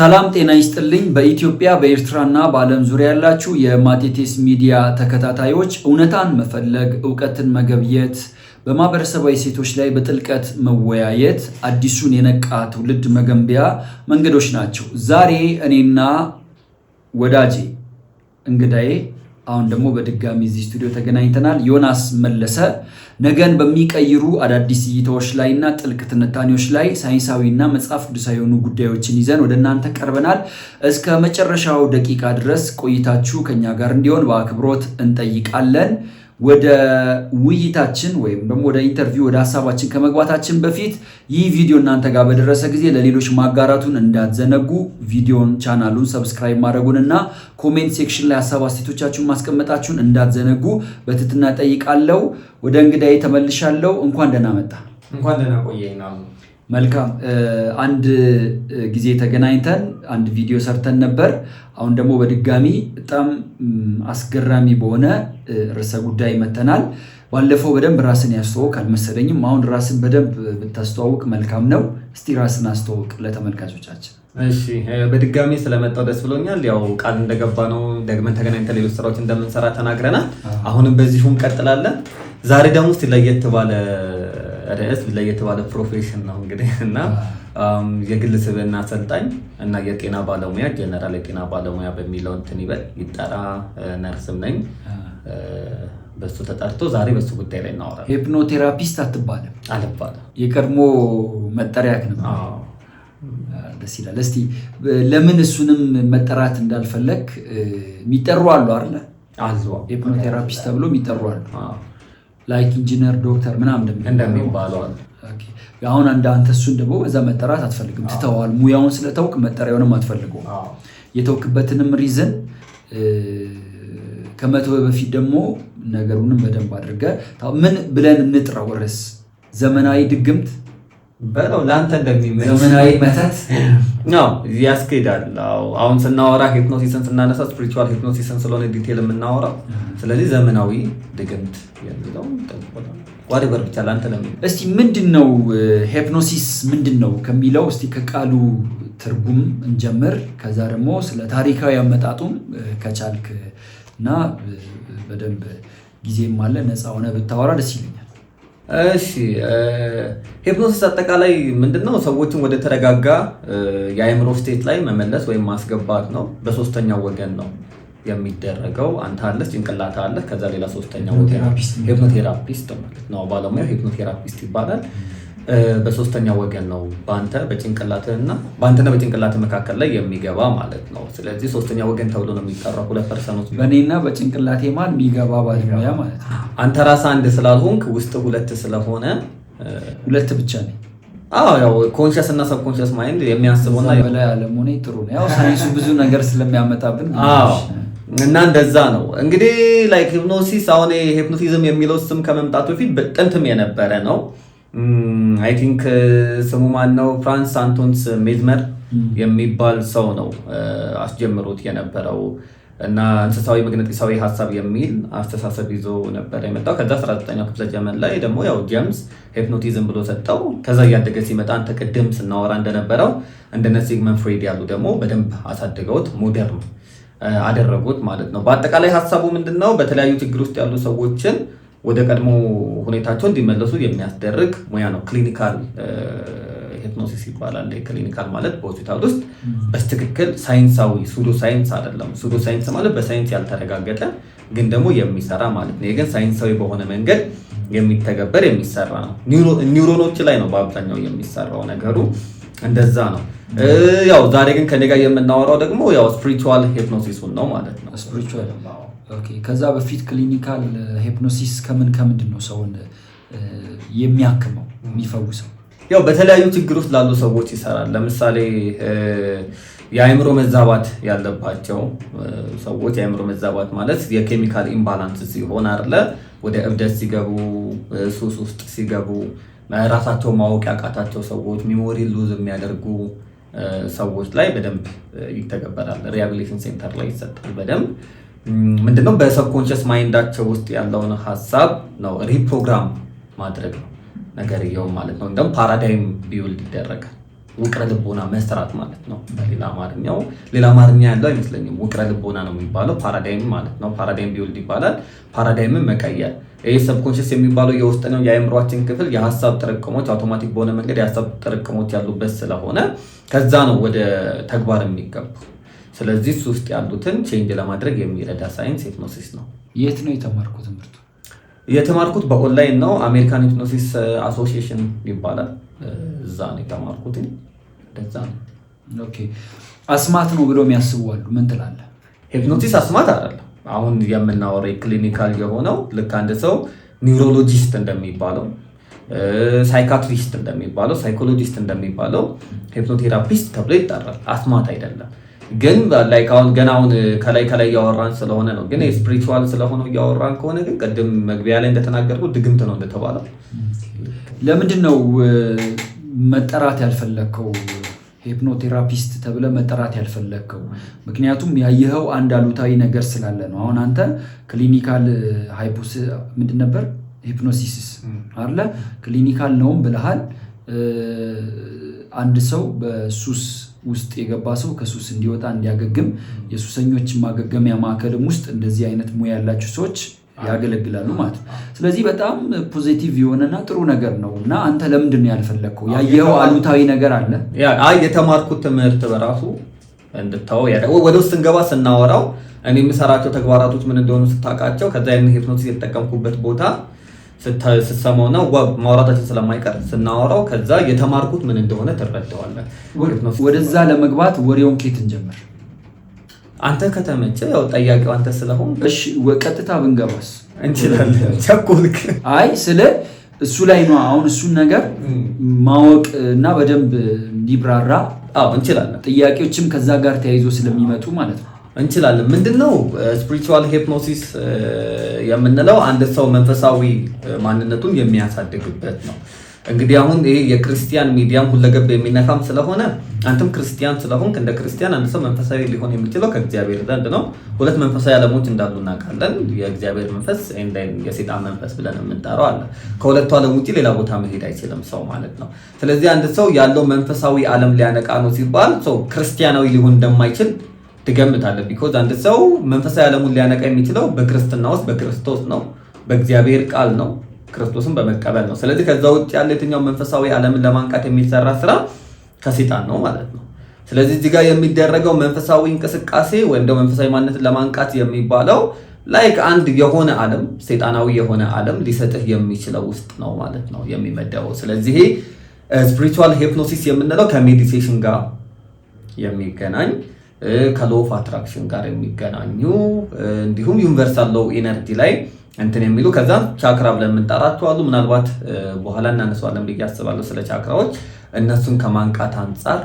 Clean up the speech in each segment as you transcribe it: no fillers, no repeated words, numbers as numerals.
ሰላም ጤና ይስጥልኝ። በኢትዮጵያ በኤርትራና በዓለም ዙሪያ ያላችሁ የማቴቴስ ሚዲያ ተከታታዮች እውነታን መፈለግ፣ ዕውቀትን መገብየት፣ በማህበረሰባዊ ሴቶች ላይ በጥልቀት መወያየት አዲሱን የነቃ ትውልድ መገንቢያ መንገዶች ናቸው። ዛሬ እኔና ወዳጄ እንግዳዬ አሁን ደግሞ በድጋሚ እዚህ ስቱዲዮ ተገናኝተናል። ዮናስ መለሰ ነገን በሚቀይሩ አዳዲስ እይታዎች ላይና ጥልቅ ትንታኔዎች ላይ ሳይንሳዊና መጽሐፍ ቅዱሳዊ የሆኑ ጉዳዮችን ይዘን ወደ እናንተ ቀርበናል። እስከ መጨረሻው ደቂቃ ድረስ ቆይታችሁ ከኛ ጋር እንዲሆን በአክብሮት እንጠይቃለን። ወደ ውይይታችን ወይም ደግሞ ወደ ኢንተርቪው ወደ ሐሳባችን ከመግባታችን በፊት ይህ ቪዲዮ እናንተ ጋር በደረሰ ጊዜ ለሌሎች ማጋራቱን እንዳትዘነጉ፣ ቪዲዮን ቻናሉን ሰብስክራይብ ማድረጉንና ኮሜንት ሴክሽን ላይ ሐሳብ አስተያየቶቻችሁን ማስቀመጣችሁን እንዳትዘነጉ በትህትና ጠይቃለሁ። ወደ እንግዳዬ ተመልሻለሁ። እንኳን ደህና መጣ። እንኳን ደህና ቆየኝ ነው። መልካም። አንድ ጊዜ ተገናኝተን አንድ ቪዲዮ ሰርተን ነበር። አሁን ደግሞ በድጋሚ በጣም አስገራሚ በሆነ ርዕሰ ጉዳይ መተናል። ባለፈው በደንብ ራስን ያስተዋውቅ አልመሰለኝም። አሁን ራስን በደንብ ብታስተዋውቅ መልካም ነው። እስቲ ራስን አስተዋውቅ ለተመልካቾቻችን። እሺ፣ በድጋሚ ስለመጣው ደስ ብሎኛል። ያው ቃል እንደገባ ነው ደግመን ተገናኝተን ሌሎች ስራዎች እንደምንሰራ ተናግረናል። አሁንም በዚሁ እንቀጥላለን። ዛሬ ደግሞ እስቲ ለየት ባለ ርዕስ ለየት ባለ ፕሮፌሽን ነው እንግዲህ እና የግል ስብዕና አሰልጣኝ እና የጤና ባለሙያ ጀነራል የጤና ባለሙያ በሚለው እንትን ይበል ይጠራ። ነርስም ነኝ። በሱ ተጠርቶ ዛሬ በሱ ጉዳይ ላይ እናወራለን። ሂፕኖቴራፒስት አትባልም? አልባልም። የቀድሞ መጠሪያክ ነው። ደስ ይላል። እስቲ ለምን እሱንም መጠራት እንዳልፈለግ የሚጠሩ አሉ አይደል? አሉ። ሂፕኖቴራፒስት ተብሎ የሚጠሩ አሉ። ላይክ ኢንጂነር ዶክተር ምናምን እንደሚባለው አለ። አሁን አንተ እሱን ደግሞ በዛ መጠራት አትፈልግም፣ ትተዋል። ሙያውን ስለተውቅ መጠሪያውንም አትፈልገውም። የተውክበትንም ሪዝን ከመተው በፊት ደግሞ ነገሩንም በደንብ አድርገህ ምን ብለን እንጥራው? ርዕስ ዘመናዊ ድግምት በለው ለአንተ እንደሚመች ዘመናዊ መተት ነው ያስኬዳል። አሁን ስናወራ ሂፕኖሲስን ስናነሳ ስፒሪቹዋል ሂፕኖሲስን ስለሆነ ዲቴል የምናወራው፣ ስለዚህ ዘመናዊ ድግምት የሚለው ዋሪበር ብቻ ለአንተ ለምን። እስቲ ምንድነው ሂፕኖሲስ ምንድነው ከሚለው እስቲ ከቃሉ ትርጉም እንጀምር። ከዛ ደግሞ ስለ ታሪካዊ አመጣጡም ከቻልክ እና በደንብ ጊዜም አለ ነፃ ሆነ ብታወራ ደስ ይለኛል። እሺ፣ ሂፕኖሲስ አጠቃላይ ምንድነው? ሰዎችን ወደ ተረጋጋ የአእምሮ ስቴት ላይ መመለስ ወይም ማስገባት ነው። በሶስተኛው ወገን ነው የሚደረገው። አንተ አለህ፣ ጭንቅላት አለ፣ ከዛ ሌላ ሶስተኛው ወገን ሂፕኖቴራፒስት ማለት ነው። ባለሙያው ሂፕኖቴራፒስት ይባላል። በሶስተኛው ወገን ነው በአንተ በጭንቅላትህና በአንተና በጭንቅላትህ መካከል ላይ የሚገባ ማለት ነው። ስለዚህ ሶስተኛ ወገን ተብሎ ነው የሚጠራው። ሁለት ፐርሰኖች በእኔና በጭንቅላቴ ማን የሚገባ ባለሙያ ማለት ነው። አንተ ራስህ አንድ ስላልሆንክ ውስጥ ሁለት ስለሆነ ሁለት ብቻ ነኝ። ያው ኮንሽስ እና ሰብኮንሽስ ማይንድ የሚያስበውና በላይ አለመሆኔ ጥሩ ነው። ያው ሳይንሱ ብዙ ነገር ስለሚያመጣብን እና እንደዛ ነው እንግዲህ ላይክ ሂፕኖሲስ። አሁን ሂፕኖቲዝም የሚለው ስም ከመምጣቱ በፊት ጥንትም የነበረ ነው። አይ ቲንክ ስሙ ማን ነው? ፍራንስ አንቶንስ ሜዝመር የሚባል ሰው ነው አስጀምሮት የነበረው እና እንስሳዊ መግነጢሳዊ ሀሳብ የሚል አስተሳሰብ ይዞ ነበር የመጣው። ከዛ 19ኛው ክፍለ ዘመን ላይ ደግሞ ያው ጄምስ ሂፕኖቲዝም ብሎ ሰጠው። ከዛ እያደገ ሲመጣ አንተ ቅድም ስናወራ እንደነበረው እንደነ ሲግመንድ ፍሬድ ያሉ ደግሞ በደንብ አሳድገውት ሞደርን አደረጉት ማለት ነው። በአጠቃላይ ሀሳቡ ምንድነው? በተለያዩ ችግር ውስጥ ያሉ ሰዎችን ወደ ቀድሞ ሁኔታቸው እንዲመለሱ የሚያስደርግ ሙያ ነው። ክሊኒካል ሂፕኖሲስ ይባላል። ክሊኒካል ማለት በሆስፒታል ውስጥ በትክክል ሳይንሳዊ፣ ሱዶ ሳይንስ አይደለም። ሱዶ ሳይንስ ማለት በሳይንስ ያልተረጋገጠ ግን ደግሞ የሚሰራ ማለት ነው። ግን ሳይንሳዊ በሆነ መንገድ የሚተገበር የሚሰራ ነው። ኒውሮኖች ላይ ነው በአብዛኛው የሚሰራው ነገሩ፣ እንደዛ ነው። ያው ዛሬ ግን ከኔ ጋር የምናወራው ደግሞ ያው ስፒሪቹዋል ሂፕኖሲሱን ነው ማለት ነው። ስፒሪቹዋል ኦኬ። ከዛ በፊት ክሊኒካል ሂፕኖሲስ ከምንድን ነው ሰውን የሚያክመው የሚፈውሰው? ያው በተለያዩ ችግር ውስጥ ላሉ ሰዎች ይሰራል። ለምሳሌ የአእምሮ መዛባት ያለባቸው ሰዎች፣ የአእምሮ መዛባት ማለት የኬሚካል ኢምባላንስ ሲሆን አይደለ፣ ወደ እብደት ሲገቡ፣ ሱስ ውስጥ ሲገቡ፣ ራሳቸው ማወቅ ያቃታቸው ሰዎች፣ ሚሞሪ ሉዝ የሚያደርጉ ሰዎች ላይ በደንብ ይተገበራል። ሪሃቢሊቴሽን ሴንተር ላይ ይሰጣል በደንብ። ምንድነው? በሰብኮንሽስ ማይንዳቸው ውስጥ ያለውን ሀሳብ ነው ሪፕሮግራም ማድረግ ነው ነገርየው ማለት ነው። እንደውም ፓራዳይም ቢውልድ ይደረጋል። ውቅረ ልቦና መስራት ማለት ነው። በሌላ አማርኛው ሌላ አማርኛ ያለው አይመስለኝም። ውቅረ ልቦና ነው የሚባለው። ፓራዳይም ማለት ነው። ፓራዳይም ቢውልድ ይባላል። ፓራዳይምን መቀየር። ይሄ ሰብኮንሽስ የሚባለው የውስጠኛው የአእምሯችን ክፍል የሀሳብ ጥርቅሞች አውቶማቲክ በሆነ መንገድ የሀሳብ ጥርቅሞች ያሉበት ስለሆነ ከዛ ነው ወደ ተግባር የሚገቡ። ስለዚህ እሱ ውስጥ ያሉትን ቼንጅ ለማድረግ የሚረዳ ሳይንስ ሂፕኖሲስ ነው። የት ነው የተማርኩት ትምህርቱ? የተማርኩት በኦንላይን ነው። አሜሪካን ሂፕኖሲስ አሶሲዬሽን ይባላል። እዛ ነው የተማርኩት። እንደዛ ነው። ኦኬ። አስማት ነው ብለው የሚያስቡ አሉ። ምን ትላለህ? ሂፕኖሲስ አስማት አይደለም። አሁን የምናወራው ክሊኒካል የሆነው ልክ አንድ ሰው ኒውሮሎጂስት እንደሚባለው፣ ሳይካትሪስት እንደሚባለው፣ ሳይኮሎጂስት እንደሚባለው ሂፕኖቴራፒስት ተብሎ ይጠራል። አስማት አይደለም። ግን ላይክ አሁን ገና አሁን ከላይ እያወራን ስለሆነ ነው። ግን ስፒሪቹዋል ስለሆነ እያወራን ከሆነ ግን ቅድም መግቢያ ላይ እንደተናገርኩት ድግምት ነው እንደተባለው። ለምንድን ነው መጠራት ያልፈለግከው? ሂፕኖቴራፒስት ተብለ መጠራት ያልፈለግከው? ምክንያቱም ያየኸው አንድ አሉታዊ ነገር ስላለ ነው። አሁን አንተ ክሊኒካል ምንድን ነበር ሂፕኖሲስ አለ ክሊኒካል ነውም ብለሃል። አንድ ሰው በሱስ ውስጥ የገባ ሰው ከሱስ እንዲወጣ እንዲያገግም የሱሰኞች ማገገሚያ ማዕከልም ውስጥ እንደዚህ አይነት ሙያ ያላቸው ሰዎች ያገለግላሉ ማለት ነው። ስለዚህ በጣም ፖዚቲቭ የሆነና ጥሩ ነገር ነው። እና አንተ ለምንድን ነው ያልፈለግከው? ያየኸው አሉታዊ ነገር አለ? የተማርኩት ትምህርት በራሱ እንድታወው ወደ ውስጥ ስንገባ ስናወራው እኔ የምሰራቸው ተግባራቶች ምን እንደሆኑ ስታውቃቸው ከዛ ሂፕኖሲስ የተጠቀምኩበት ቦታ ስትሰማውና ማውራታችን ስለማይቀር ስናወራው ከዛ የተማርኩት ምን እንደሆነ ትረዳዋለህ። ወደዛ ለመግባት ወሬውን ከየት እንጀምር? አንተ ከተመቸ ያው ጠያቂው አንተ ስለሆን እሺ፣ ቀጥታ ብንገባስ እንችላለን። ቸኮልክ? አይ ስለ እሱ ላይ ነው አሁን እሱን ነገር ማወቅ እና በደንብ እንዲብራራ እንችላለን። ጥያቄዎችም ከዛ ጋር ተያይዞ ስለሚመጡ ማለት ነው እንችላለን። ምንድነው ስፒሪቹዋል ሂፕኖሲስ የምንለው? አንድ ሰው መንፈሳዊ ማንነቱን የሚያሳድግበት ነው። እንግዲህ አሁን ይሄ የክርስቲያን ሚዲያም ሁለገብ የሚነካም ስለሆነ አንተም ክርስቲያን ስለሆንክ እንደ ክርስቲያን አንድ ሰው መንፈሳዊ ሊሆን የሚችለው ከእግዚአብሔር ዘንድ ነው። ሁለት መንፈሳዊ ዓለሞች እንዳሉ እናውቃለን። የእግዚአብሔር መንፈስ እና የሰይጣን መንፈስ ብለን የምንጠራው አለ። ከሁለቱ ዓለም ውጪ ሌላ ቦታ መሄድ አይችልም ሰው ማለት ነው። ስለዚህ አንድ ሰው ያለው መንፈሳዊ ዓለም ሊያነቃ ነው ሲባል ሰው ክርስቲያናዊ ሊሆን እንደማይችል ትገምታለህ። ቢኮዝ አንድ ሰው መንፈሳዊ ዓለሙን ሊያነቃ የሚችለው በክርስትና ውስጥ በክርስቶስ ነው፣ በእግዚአብሔር ቃል ነው፣ ክርስቶስን በመቀበል ነው። ስለዚህ ከዛ ውጭ ያለ የትኛው መንፈሳዊ ዓለምን ለማንቃት የሚሰራ ስራ ከሰይጣን ነው ማለት ነው። ስለዚህ እዚህ ጋር የሚደረገው መንፈሳዊ እንቅስቃሴ ወይም ደግሞ መንፈሳዊ ማንነትን ለማንቃት የሚባለው ላይክ አንድ የሆነ ዓለም ሰይጣናዊ የሆነ ዓለም ሊሰጥህ የሚችለው ውስጥ ነው ማለት ነው የሚመደበው። ስለዚህ ስፒሪቹዋል ሂፕኖሲስ የምንለው ከሜዲቴሽን ጋር የሚገናኝ ከሎ ኦፍ አትራክሽን ጋር የሚገናኙ እንዲሁም ዩኒቨርሳል ሎው ኢነርጂ ላይ እንትን የሚሉ ከዛ ቻክራ ብለን የምንጠራቸው አሉ። ምናልባት በኋላ እናነሳዋለን ብዬ አስባለሁ ስለ ቻክራዎች። እነሱን ከማንቃት አንጻር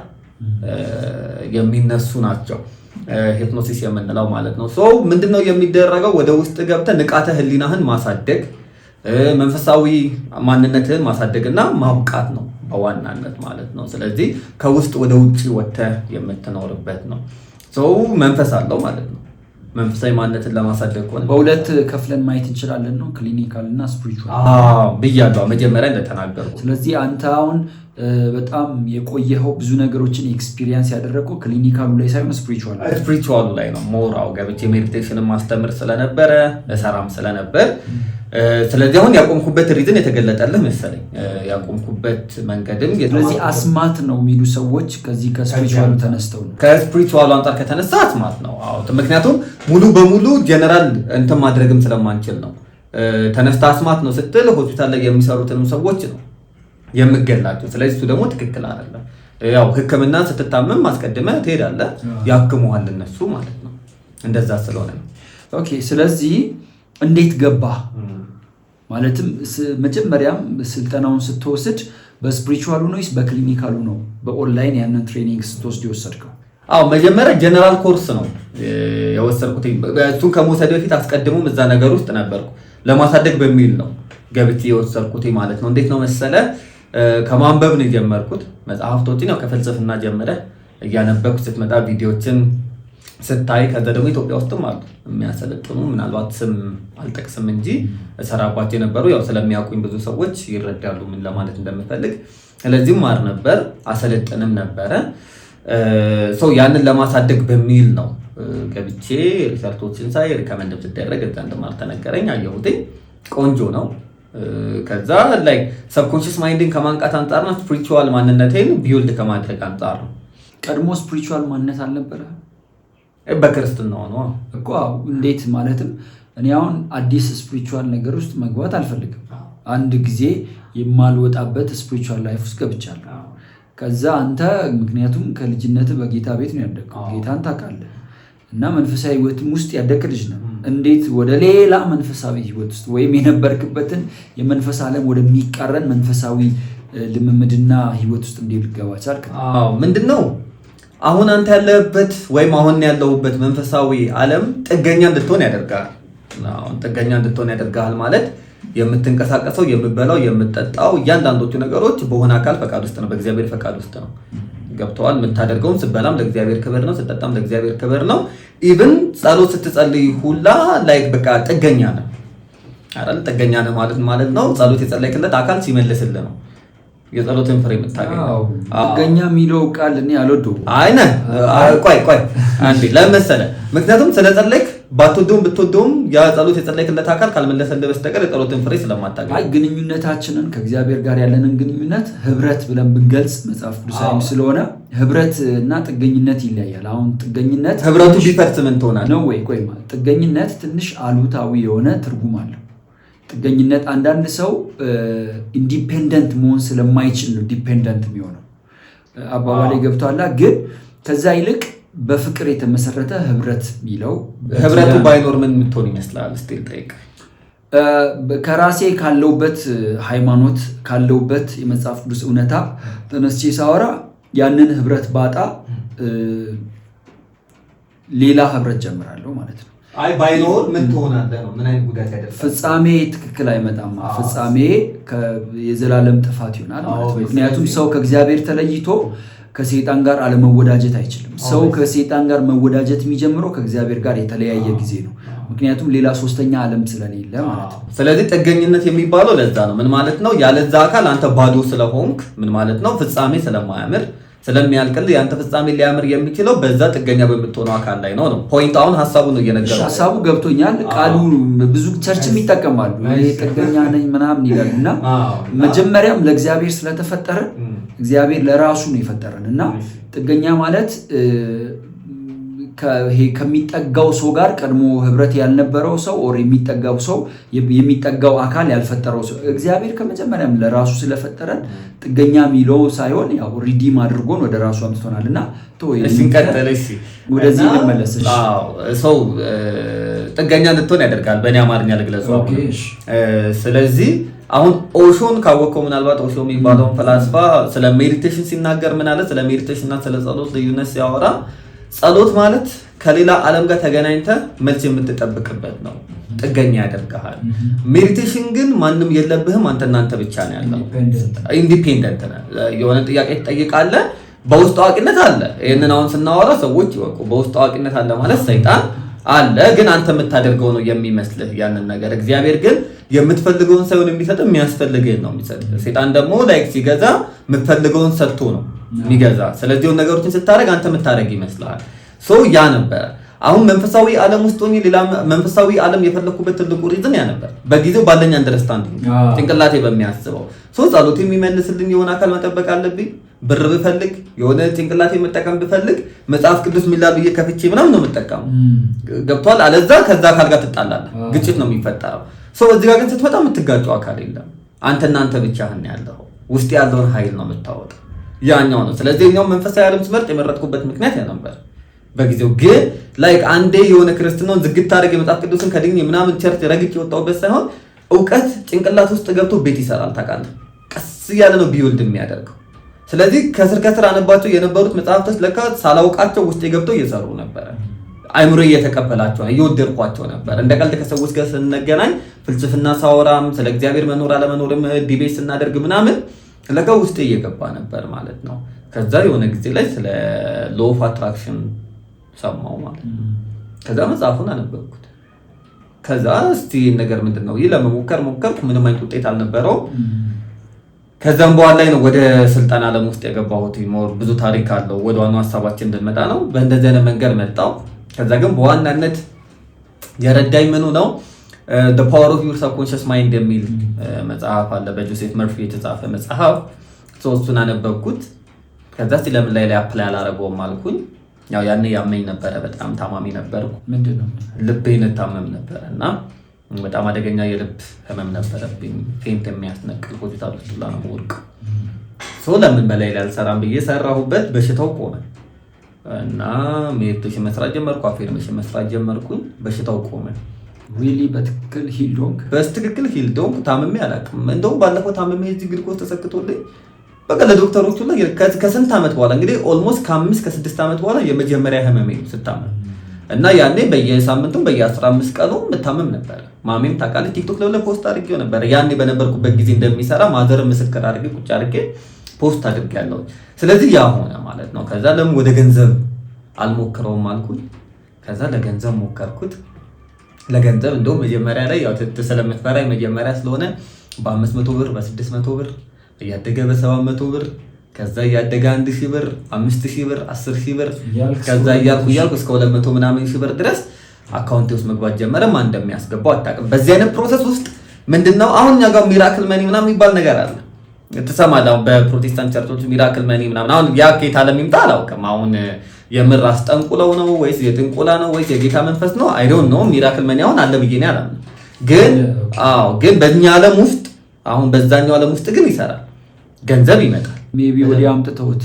የሚነሱ ናቸው ሂፕኖሲስ የምንለው ማለት ነው። ሶ ምንድነው የሚደረገው? ወደ ውስጥ ገብተህ ንቃተ ህሊናህን ማሳደግ፣ መንፈሳዊ ማንነትህን ማሳደግና ማብቃት ነው በዋናነት ማለት ነው። ስለዚህ ከውስጥ ወደ ውጭ ወጥተህ የምትኖርበት ነው። ሶ መንፈስ አለው ማለት ነው። መንፈሳዊ ማንነትን ለማሳደግ ከሆነ በሁለት ከፍለን ማየት እንችላለን ነው ክሊኒካል እና ስፒሪቹዋል ብያለሁ መጀመሪያ እንደተናገርኩ። ስለዚህ አንተ አሁን በጣም የቆየኸው ብዙ ነገሮችን ኤክስፒሪየንስ ያደረገው ክሊኒካሉ ላይ ሳይሆን ስፒሪቹዋሉ ላይ ነው። ሞራው ገብቼ ሜዲቴሽንን ማስተምር ስለነበረ እሰራም ስለነበር ስለዚህ አሁን ያቆምኩበት ሪዝን የተገለጠልህ መሰለኝ። ያቆምኩበት መንገድም ስለዚህ አስማት ነው የሚሉ ሰዎች ከዚህ ከስፒሪቹዋሉ ተነስተው ነው። ከስፒሪቹዋሉ አንጻር ከተነሳ አስማት ነው። ምክንያቱም ሙሉ በሙሉ ጀነራል እንትን ማድረግም ስለማንችል ነው። ተነስታ አስማት ነው ስትል ሆስፒታል ላይ የሚሰሩትንም ሰዎች ነው የምገላቸው። ስለዚህ እሱ ደግሞ ትክክል አይደለም። ያው ሕክምና ስትታመም ማስቀድመህ ትሄዳለህ፣ ያክሙሃል እነሱ ማለት ነው። እንደዛ ስለሆነ ነው። ኦኬ። ስለዚህ እንዴት ገባህ? ማለትም መጀመሪያም ስልጠናውን ስትወስድ በስፒሪቹዋሉ ነው ወይስ በክሊኒካሉ ነው? በኦንላይን ያንን ትሬኒንግ ስትወስድ የወሰድከው? መጀመሪያ ጀነራል ኮርስ ነው የወሰድኩት። እሱን ከመውሰድ በፊት አስቀድሞም እዛ ነገር ውስጥ ነበርኩ። ለማሳደግ በሚል ነው ገብቼ የወሰድኩት ማለት ነው። እንዴት ነው መሰለ? ከማንበብ ነው የጀመርኩት። መጽሐፍቶችን ያው ከፍልስፍና ጀምረህ እያነበብኩ ስትመጣ ቪዲዮችን ስታይ ከዛ ደግሞ ኢትዮጵያ ውስጥም አሉ የሚያሰለጥኑ ምናልባት ስም አልጠቅስም እንጂ እሰራባቸው የነበሩ ያው ስለሚያውቁኝ ብዙ ሰዎች ይረዳሉ ምን ለማለት እንደምፈልግ። ስለዚህም ማር ነበር አሰለጥንም ነበረ። ሰው ያንን ለማሳደግ በሚል ነው ገብቼ ሪሰርቾችን ሳይ ሪከመንድ ብትደረግ እዛ እንደማር ተነገረኝ። አየሁትኝ ቆንጆ ነው። ከዛ ላይ ሰብኮንሺየስ ማይንድን ከማንቃት አንጻርና ስፒሪቹዋል ማንነቴን ቢውልድ ከማድረግ አንጻር ነው። ቀድሞ ስፒሪቹዋል ማንነት አልነበረ በክርስትናው ነው እኮ። እንዴት ማለትም እኔ አሁን አዲስ ስፒሪቹዋል ነገር ውስጥ መግባት አልፈልግም። አንድ ጊዜ የማልወጣበት ስፒሪቹዋል ላይፍ ውስጥ ገብቻለሁ። ከዛ አንተ ምክንያቱም ከልጅነት በጌታ ቤት ነው ያደግከው፣ ጌታን ታውቃለህ እና መንፈሳዊ ህይወትም ውስጥ ያደግ ልጅ ነው። እንዴት ወደ ሌላ መንፈሳዊ ህይወት ውስጥ ወይም የነበርክበትን የመንፈስ ዓለም ወደሚቃረን መንፈሳዊ ልምምድና ህይወት ውስጥ እንዴት ልገባ ቻልክ? ምንድነው አሁን አንተ ያለበት ወይም አሁን ያለውበት መንፈሳዊ ዓለም ጥገኛ እንድትሆን ያደርጋል። ጥገኛ እንድትሆን ያደርጋል ማለት የምትንቀሳቀሰው፣ የምትበላው፣ የምትጠጣው እያንዳንዶቹ ነገሮች በሆነ አካል ፈቃድ ውስጥ ነው፣ በእግዚአብሔር ፈቃድ ውስጥ ነው። ገብተዋል። የምታደርገውም ስትበላም ለእግዚአብሔር ክብር ነው፣ ስትጠጣም ለእግዚአብሔር ክብር ነው። ኢቭን ጸሎት ስትጸልይ ሁላ ላይክ በቃ ጥገኛ ነህ አይደል? ጥገኛ ነህ ማለት ነው ጸሎት የጸለይክለት አካል ሲመልስልህ ነው የጸሎትን ፍሬ የምታገኘው። ጥገኛ የሚለው ቃል እኔ አልወደውም። አይነ ቆይ አንዴ ለመሰለ ምክንያቱም ስለጸለይክ ባትወደውም ብትወደውም ያ ጸሎት የጸለይክለት አካል ካልመለሰልህ በስተቀር የጸሎትን ፍሬ ስለማታገኝ ግንኙነታችንን ከእግዚአብሔር ጋር ያለንን ግንኙነት ህብረት ብለን ብንገልጽ መጽሐፍ ቅዱሳዊ ስለሆነ ህብረት እና ጥገኝነት ይለያል። አሁን ጥገኝነት ህብረቱ ቢፈርስ ምን ትሆናለህ ነው ወይ? ቆይ ጥገኝነት ትንሽ አሉታዊ የሆነ ትርጉም አለው። ጥገኝነት አንዳንድ ሰው ኢንዲፔንደንት መሆን ስለማይችል ነው ዲፔንደንት የሚሆነው። አባባሌ ገብቷላ። ግን ከዛ ይልቅ በፍቅር የተመሰረተ ህብረት የሚለው ህብረቱ ባይኖር ምን የምትሆን ይመስላል? እስቲ ጠይቅ። ከራሴ ካለውበት ሃይማኖት ካለውበት የመጽሐፍ ቅዱስ እውነታ ተነስቼ ሳወራ ያንን ህብረት ባጣ ሌላ ህብረት ጀምራለሁ ማለት ነው። አይ ባይኖር ምን ትሆናለህ ነው? ምን አይነት ጉዳት ያደርሳል? ፍጻሜ ትክክል አይመጣም። ፍጻሜ የዘላለም ጥፋት ይሆናል ማለት ነው። ምክንያቱም ሰው ከእግዚአብሔር ተለይቶ ከሰይጣን ጋር አለመወዳጀት አይችልም። ሰው ከሰይጣን ጋር መወዳጀት የሚጀምረው ከእግዚአብሔር ጋር የተለያየ ጊዜ ነው። ምክንያቱም ሌላ ሶስተኛ ዓለም ስለሌለ ማለት ነው። ስለዚህ ጥገኝነት የሚባለው ለዛ ነው። ምን ማለት ነው? ያለዛ አካል አንተ ባዶ ስለሆንክ ምን ማለት ነው? ፍጻሜ ስለማያምር ስለሚያልቅልህ ያንተ ፍጻሜ ሊያምር የሚችለው በዛ ጥገኛ በምትሆነው አካል ላይ ነው። ፖይንት አሁን ሐሳቡ ነው እየነገርኩህ። ሐሳቡ ገብቶኛል። ቃሉ ብዙ ቸርችም ይጠቀማሉ። ይሄ ጥገኛ ነኝ ምናምን ይላሉና መጀመሪያም ለእግዚአብሔር ስለተፈጠረ እግዚአብሔር ለራሱ ነው የፈጠረን እና ጥገኛ ማለት ከሚጠጋው ሰው ጋር ቀድሞ ህብረት ያልነበረው ሰው ኦር የሚጠጋው ሰው የሚጠጋው አካል ያልፈጠረው ሰው እግዚአብሔር ከመጀመሪያም ለራሱ ስለፈጠረን ጥገኛ የሚለው ሳይሆን ያው ሪዲም አድርጎን ወደ ራሱ አምጥቶናልና ወደዚህ ልመለስሽ። ሰው ጥገኛ እንድትሆን ያደርጋል። በእኔ አማርኛ ልግለጸው። ስለዚህ አሁን ኦሾን ካወቀው ምናልባት ኦሾ የሚባለውን ፈላስፋ ስለ ሜዲቴሽን ሲናገር ምን አለ? ስለ ሜዲቴሽን እና ስለ ጸሎት ልዩነት ሲያወራ ጸሎት ማለት ከሌላ ዓለም ጋር ተገናኝተህ መልስ የምትጠብቅበት ነው፣ ጥገኛ ያደርግሃል። ሜዲቴሽን ግን ማንም የለብህም፣ አንተ ብቻ ነው ያለው፣ ኢንዲፔንደንት ነህ። የሆነ ጥያቄ ትጠይቃለህ፣ በውስጥ አዋቂነት አለ። ይሄንን አሁን ስናወራ ሰዎች ይወቁ፣ በውስጥ አዋቂነት አለ ማለት ሰይጣን አለ፣ ግን አንተ የምታደርገው ነው የሚመስልህ ያንን ነገር። እግዚአብሔር ግን የምትፈልገውን ሳይሆን የሚሰጥ የሚያስፈልግህን ነው የሚሰጥ። ሰይጣን ደግሞ ላይክ ሲገዛ የምትፈልገውን ሰጥቶ ነው የሚገዛ። ስለዚህ ነገሮችን ስታደርግ አንተ የምታደርግ ይመስልሃል። ያ ነበር። አሁን መንፈሳዊ ዓለም ውስጥ ሆኜ ሌላ መንፈሳዊ ዓለም የፈለኩበት ትልቁ ሪዝን ያ ነበር። በጊዜው ባለኝ አንደርስታንዲንግ ጭንቅላቴ በሚያስበው ጸሎት የሚመልስልኝ የሆነ አካል መጠበቅ አለብኝ። ብር ብፈልግ የሆነ ጭንቅላቴ መጠቀም ብፈልግ መጽሐፍ ቅዱስ ሚላል ብዬ ከፍቼ ምናምን ነው የምጠቀመው። ገብቷል? አለዛ ከዛ አካል ጋር ትጣላለህ፣ ግጭት ነው የሚፈጠረው። እዚህ ጋር ግን ስትመጣ የምትጋጨው አካል የለም። አንተ ብቻህን ያለው ውስጥ ያለውን ኃይል ነው የምታወጣው። ያኛው ነው። ስለዚህ የኛው መንፈሳዊ ዓለም ትምህርት የመረጥኩበት ምክንያት ያ ነበር። በጊዜው ግን ላይክ አንዴ የሆነ ክርስትናውን ዝግት አድርጌ የመጽሐፍ ቅዱስን ከድኝ ምናምን ቸርች ረግጬ የወጣሁበት ሳይሆን እውቀት ጭንቅላት ውስጥ ገብቶ ቤት ይሰራል። ታውቃለህ፣ ቀስ እያለ ነው ቢውልድ የሚያደርገው። ስለዚህ ከስር አነባቸው የነበሩት መጽሐፍቶች ለካ ሳላውቃቸው ውስጥ ገብተው እየሰሩ ነበረ። አይምሮ እየተቀበላቸው እየወደድኳቸው ነበር። እንደ ቀልድ ከሰዎች ጋር ስንገናኝ ፍልስፍና ሳወራም ስለ እግዚአብሔር መኖር አለመኖርም ዲቤት ስናደርግ ምናምን ለካ ውስጥ እየገባ ነበር ማለት ነው። ከዛ የሆነ ጊዜ ላይ ስለ ሎው ኦፍ አትራክሽን ሰማው ማለት ነው። ከዛ መጽሐፉን አነበብኩት። ከዛ እስቲ ነገር ምንድነው ይህ ለመሞከር ሞከርኩ። ምንም አይነት ውጤት አልነበረው። ከዛም በኋላ ነው ወደ ስልጠና ዓለም ውስጥ የገባሁት። ሞር ብዙ ታሪክ አለው። ወደ ዋናው ሐሳባችን እንድንመጣ ነው። በእንደዚህ አይነት መንገድ መጣው። ከዛ ግን በዋናነት የረዳኝ ምኑ ነው The Power of Your Subconscious Mind የሚል መጽሐፍ አለ በጆሴፍ መርፊ የተጻፈ መጽሐፍ። እሱን አነበብኩት። ከዛ እስቲ ለምን ላይ አፕላይ አላደረገውም አልኩኝ። ያው ያኔ ያመኝ ነበረ፣ በጣም ታማሚ ነበርኩ። ምንድነው ልቤን ታመም ነበር እና በጣም አደገኛ የልብ ህመም ነበረብኝ። ፌንት የሚያስነቅል ሆስፒታል ውስጥ ነው ወርቅ ለምን በላይ ላይ አልሰራም ብዬ ሰራሁበት። በሽታው ቆመ እና ሜዲቴሽን መስራት ጀመርኩ፣ አፌርሜሽን መስራት ጀመርኩኝ። በሽታው ቆመ። ሪሊ በትክክል ሂልዶንግ በትክክል ሂልዶንግ ታምሜ አላውቅም። እንደውም ባለፈው ታምሜ እዚህ ግልኮስ ተሰክቶልኝ በቃ ለዶክተሮቹ ላይ ከስንት ዓመት በኋላ እንግዲህ ኦልሞስት ከ5 ከ6 ዓመት በኋላ የመጀመሪያ ህመሜ ስታመም እና ያኔ በየሳምንቱም በየ15 ቀኑ መታመም ነበር። ማሜም ታውቃለች፣ ቲክቶክ ላይ ፖስት አድርጌው ነበር። ያኔ በነበርኩበት ጊዜ እንደሚሰራ ማዘር ምስክር አድርጌ ቁጭ አድርጌ ፖስት አድርጌያለሁ። ስለዚህ ያ ሆነ ማለት ነው። ከዛ ለምን ወደ ገንዘብ አልሞክረውም አልኩኝ። ከዛ ለገንዘብ ሞከርኩት። ለገንዘብ እንደውም መጀመሪያ ላይ ያው ስለምትፈራ መጀመሪያ ስለሆነ በ500 ብር በ600 ብር እያደገ በ700 ብር ከዛ እያደገ 1000 ብር 5000 ብር 10000 ብር ከዛ እያልኩ እስከ 200 ምናምን ሺህ ብር ድረስ አካውንቴ ውስጥ መግባት ጀመረ። ማን እንደሚያስገባው አታውቅም። በዚህ አይነት ፕሮሰስ ውስጥ ምንድነው አሁን እኛ ጋር ሚራክል መኒ ምናምን የሚባል ነገር አለ። ተሰማዳው በፕሮቴስታንት ቸርቾች ሚራክል መኒ ምናምን አሁን ያ ጌታ ለሚምጣ አላውቅም። አሁን የምር አስጠንቁለው ነው ወይስ የጥንቁላ ነው ወይስ የጌታ መንፈስ ነው? አይ ዶንት ኖ። ሚራክል መኒ አሁን አለ ብዬ ነው ያላምን። ግን በእኛ ዓለም ውስጥ አሁን በዛኛው ዓለም ውስጥ ግን ይሰራል። ገንዘብ ይመጣል። ሜቢ ወዲያ አምጥተውት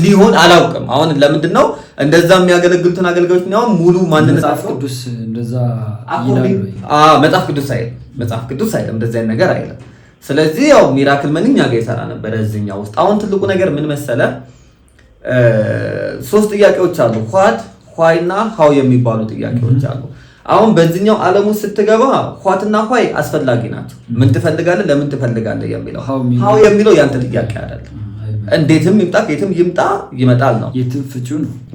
ሊሆን አላውቅም። አሁን ለምንድን ነው እንደዛ የሚያገለግሉትን አገልጋዮች ነው ሙሉ ማንነት መጽሐፍ ቅዱስ እንደዛ ይላል። መጽሐፍ ቅዱስ አይልም እንደዛ አይነት ነገር አይልም። ስለዚህ ያው ሚራክል መኒ እኛ ጋር ይሰራ ነበር እዚህኛው ውስጥ። አሁን ትልቁ ነገር ምን መሰለ፣ 3 ጥያቄዎች አሉ። why እና how የሚባሉ ጥያቄዎች አሉ። አሁን በዚህኛው ዓለም ውስጥ ስትገባ ኋትና ኋይ አስፈላጊ ናቸው። ምን ትፈልጋለህ፣ ለምን ትፈልጋለህ የሚለው how የሚለው ያንተ ጥያቄ አይደለም። እንዴትም ይምጣ ከየትም ይምጣ ይመጣል ነው።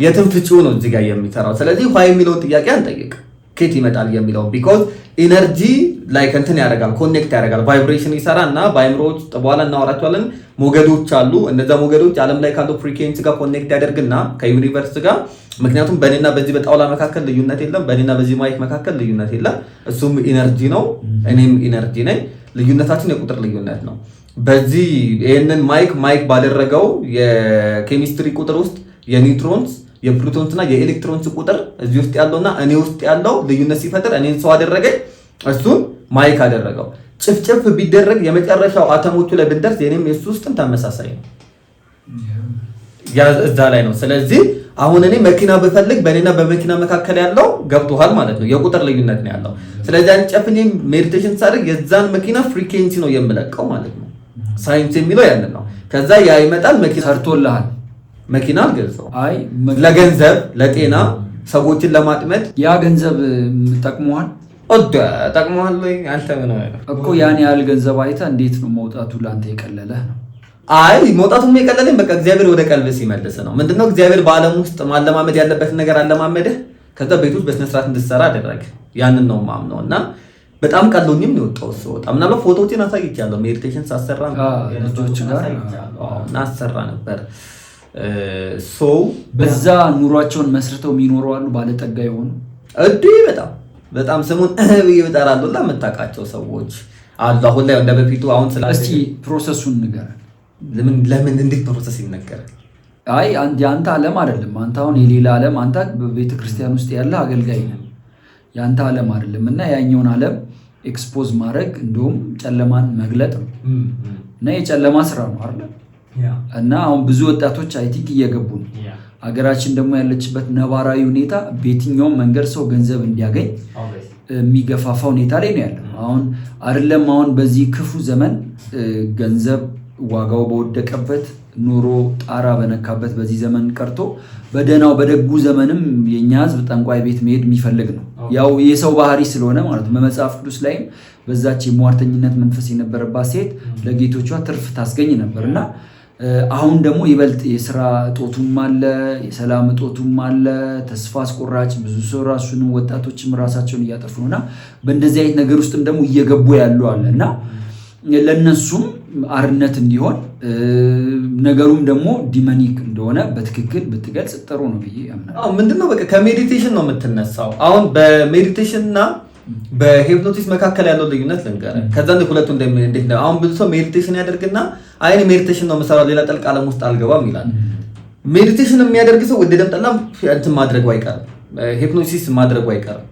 የትም ፍቺው ነው እዚህ ጋር የሚሰራው። ስለዚህ why የሚለውን ጥያቄ አንጠይቅ፣ ከየት ይመጣል የሚለው because ኢነርጂ ላይክ እንትን ያደርጋል፣ ኮኔክት ያደርጋል፣ ቫይብሬሽን ይሰራና በአይምሮዎች በኋላ እናወራቸዋለን። ሞገዶች አሉ። እነዛ ሞገዶች ዓለም ላይ ካለው ፍሪኩዌንሲ ጋር ኮኔክት ያደርግና ከዩኒቨርስ ጋር ምክንያቱም በእኔና በዚህ በጣውላ መካከል ልዩነት የለም፣ በእኔና በዚህ ማይክ መካከል ልዩነት የለም። እሱም ኢነርጂ ነው፣ እኔም ኢነርጂ ነኝ። ልዩነታችን የቁጥር ልዩነት ነው። በዚህ ይሄንን ማይክ ባደረገው የኬሚስትሪ ቁጥር ውስጥ የኒውትሮንስ የፕሮቶንስና የኤሌክትሮንስ ቁጥር እዚህ ውስጥ ያለውና እኔ ውስጥ ያለው ልዩነት ሲፈጥር እኔን ሰው አደረገኝ፣ እሱን ማይክ አደረገው። ጭፍጭፍ ቢደረግ የመጨረሻው አተሞቹ ላይ ብንደርስ የኔም የሱ ውስጥም ተመሳሳይ ነው፣ እዛ ላይ ነው። ስለዚህ አሁን እኔ መኪና ብፈልግ በእኔና በመኪና መካከል ያለው ገብቶሃል ማለት ነው፣ የቁጥር ልዩነት ነው ያለው። ስለዚህ አንጨፍኝ ሜዲቴሽን ሳደርግ የዛን መኪና ፍሪኩዌንሲ ነው የምለቀው ማለት ነው። ሳይንስ የሚለው ያንን ነው። ከዛ ያ ይመጣል። መኪና ሰርቶልሃል። መኪና አልገዛው፣ አይ ለገንዘብ ለጤና ሰዎችን ለማጥመድ ያ ገንዘብ ጠቅሞሃል ጠቅሞሃል ወይ አንተ ምን እኮ ያን ያህል ገንዘብ አይተህ እንዴት ነው መውጣቱ ላንተ የቀለለህ ነው? አይ መውጣቱም የቀለለኝ በቃ እግዚአብሔር ወደ ቀልብ ሲመልስ ነው። ምንድነው እግዚአብሔር በዓለም ውስጥ ማለማመድ ያለበትን ነገር አለማመደህ። ከዛ ቤት ውስጥ በስነ ስርዓት እንድትሰራ አደረገ። ያንን ነው ማምነው እና በጣም ቀሎኝም ነው የወጣው። ምናልባት ፎቶዎችን አሳይቻለሁ። ሜዲቴሽን ሳሰራ ልጆች ጋር እና አሰራ ነበር። በዛ ኑሯቸውን መስርተው የሚኖሩ አሉ፣ ባለጠጋ የሆኑ በጣም ስሙን ይጠራሉ እና የምታውቃቸው ሰዎች አሉ። አሁን ላይ እንደ በፊቱ አሁን እስቲ ፕሮሰሱን ንገረን። ለምን እንዴት ፕሮሰስ ይነገራል? አይ አንተ ዓለም አይደለም። አንተ አሁን የሌላ ዓለም አንተ በቤተክርስቲያን ውስጥ ያለ አገልጋይ ነህ። ያንተ ዓለም አይደለም እና ያኛውን ዓለም ኤክስፖዝ ማድረግ እንደውም ጨለማን መግለጥ ነው እና የጨለማ ስራ ነው አይደል? እና አሁን ብዙ ወጣቶች አይ ቲንክ እየገቡ ነው። ሀገራችን ደግሞ ያለችበት ነባራዊ ሁኔታ በየትኛውም መንገድ ሰው ገንዘብ እንዲያገኝ የሚገፋፋ ሁኔታ ላይ ነው ያለው። አሁን በዚህ ክፉ ዘመን ገንዘብ ዋጋው በወደቀበት ኑሮ ጣራ በነካበት በዚህ ዘመን ቀርቶ በደናው በደጉ ዘመንም የኛ ሕዝብ ጠንቋይ ቤት መሄድ የሚፈልግ ነው። ያው የሰው ባህሪ ስለሆነ ማለት ነው። በመጽሐፍ ቅዱስ ላይም በዛች የሟርተኝነት መንፈስ የነበረባት ሴት ለጌቶቿ ትርፍ ታስገኝ ነበርና አሁን ደግሞ ይበልጥ የስራ እጦቱም አለ፣ የሰላም እጦቱም አለ፣ ተስፋ አስቆራጭ ብዙ ሰው ራሱን ወጣቶችም ራሳቸውን እያጠፉ ነውና በእንደዚህ አይነት ነገር ውስጥም ደግሞ እየገቡ ያሉ አለና ለነሱም አርነት እንዲሆን ነገሩም ደግሞ ዲመኒክ እንደሆነ በትክክል ብትገልጽ ጥሩ ነው ብዬ አምናለሁ። ምንድነው በቃ ከሜዲቴሽን ነው የምትነሳው። አሁን በሜዲቴሽንና በሂፕኖሲስ መካከል ያለው ልዩነት ልንገርህ። ከዛ ሁለቱ እንዴት ነው? አሁን ብዙ ሰው ሜዲቴሽን ያደርግና አይኔ ሜዲቴሽን ነው የምሰራው ሌላ ጥልቅ ዓለም ውስጥ አልገባም ይላል። ሜዲቴሽን የሚያደርግ ሰው ወደ ደምጠላ እንትን ማድረጉ አይቀርም፣ ሂፕኖሲስ ማድረጉ አይቀርም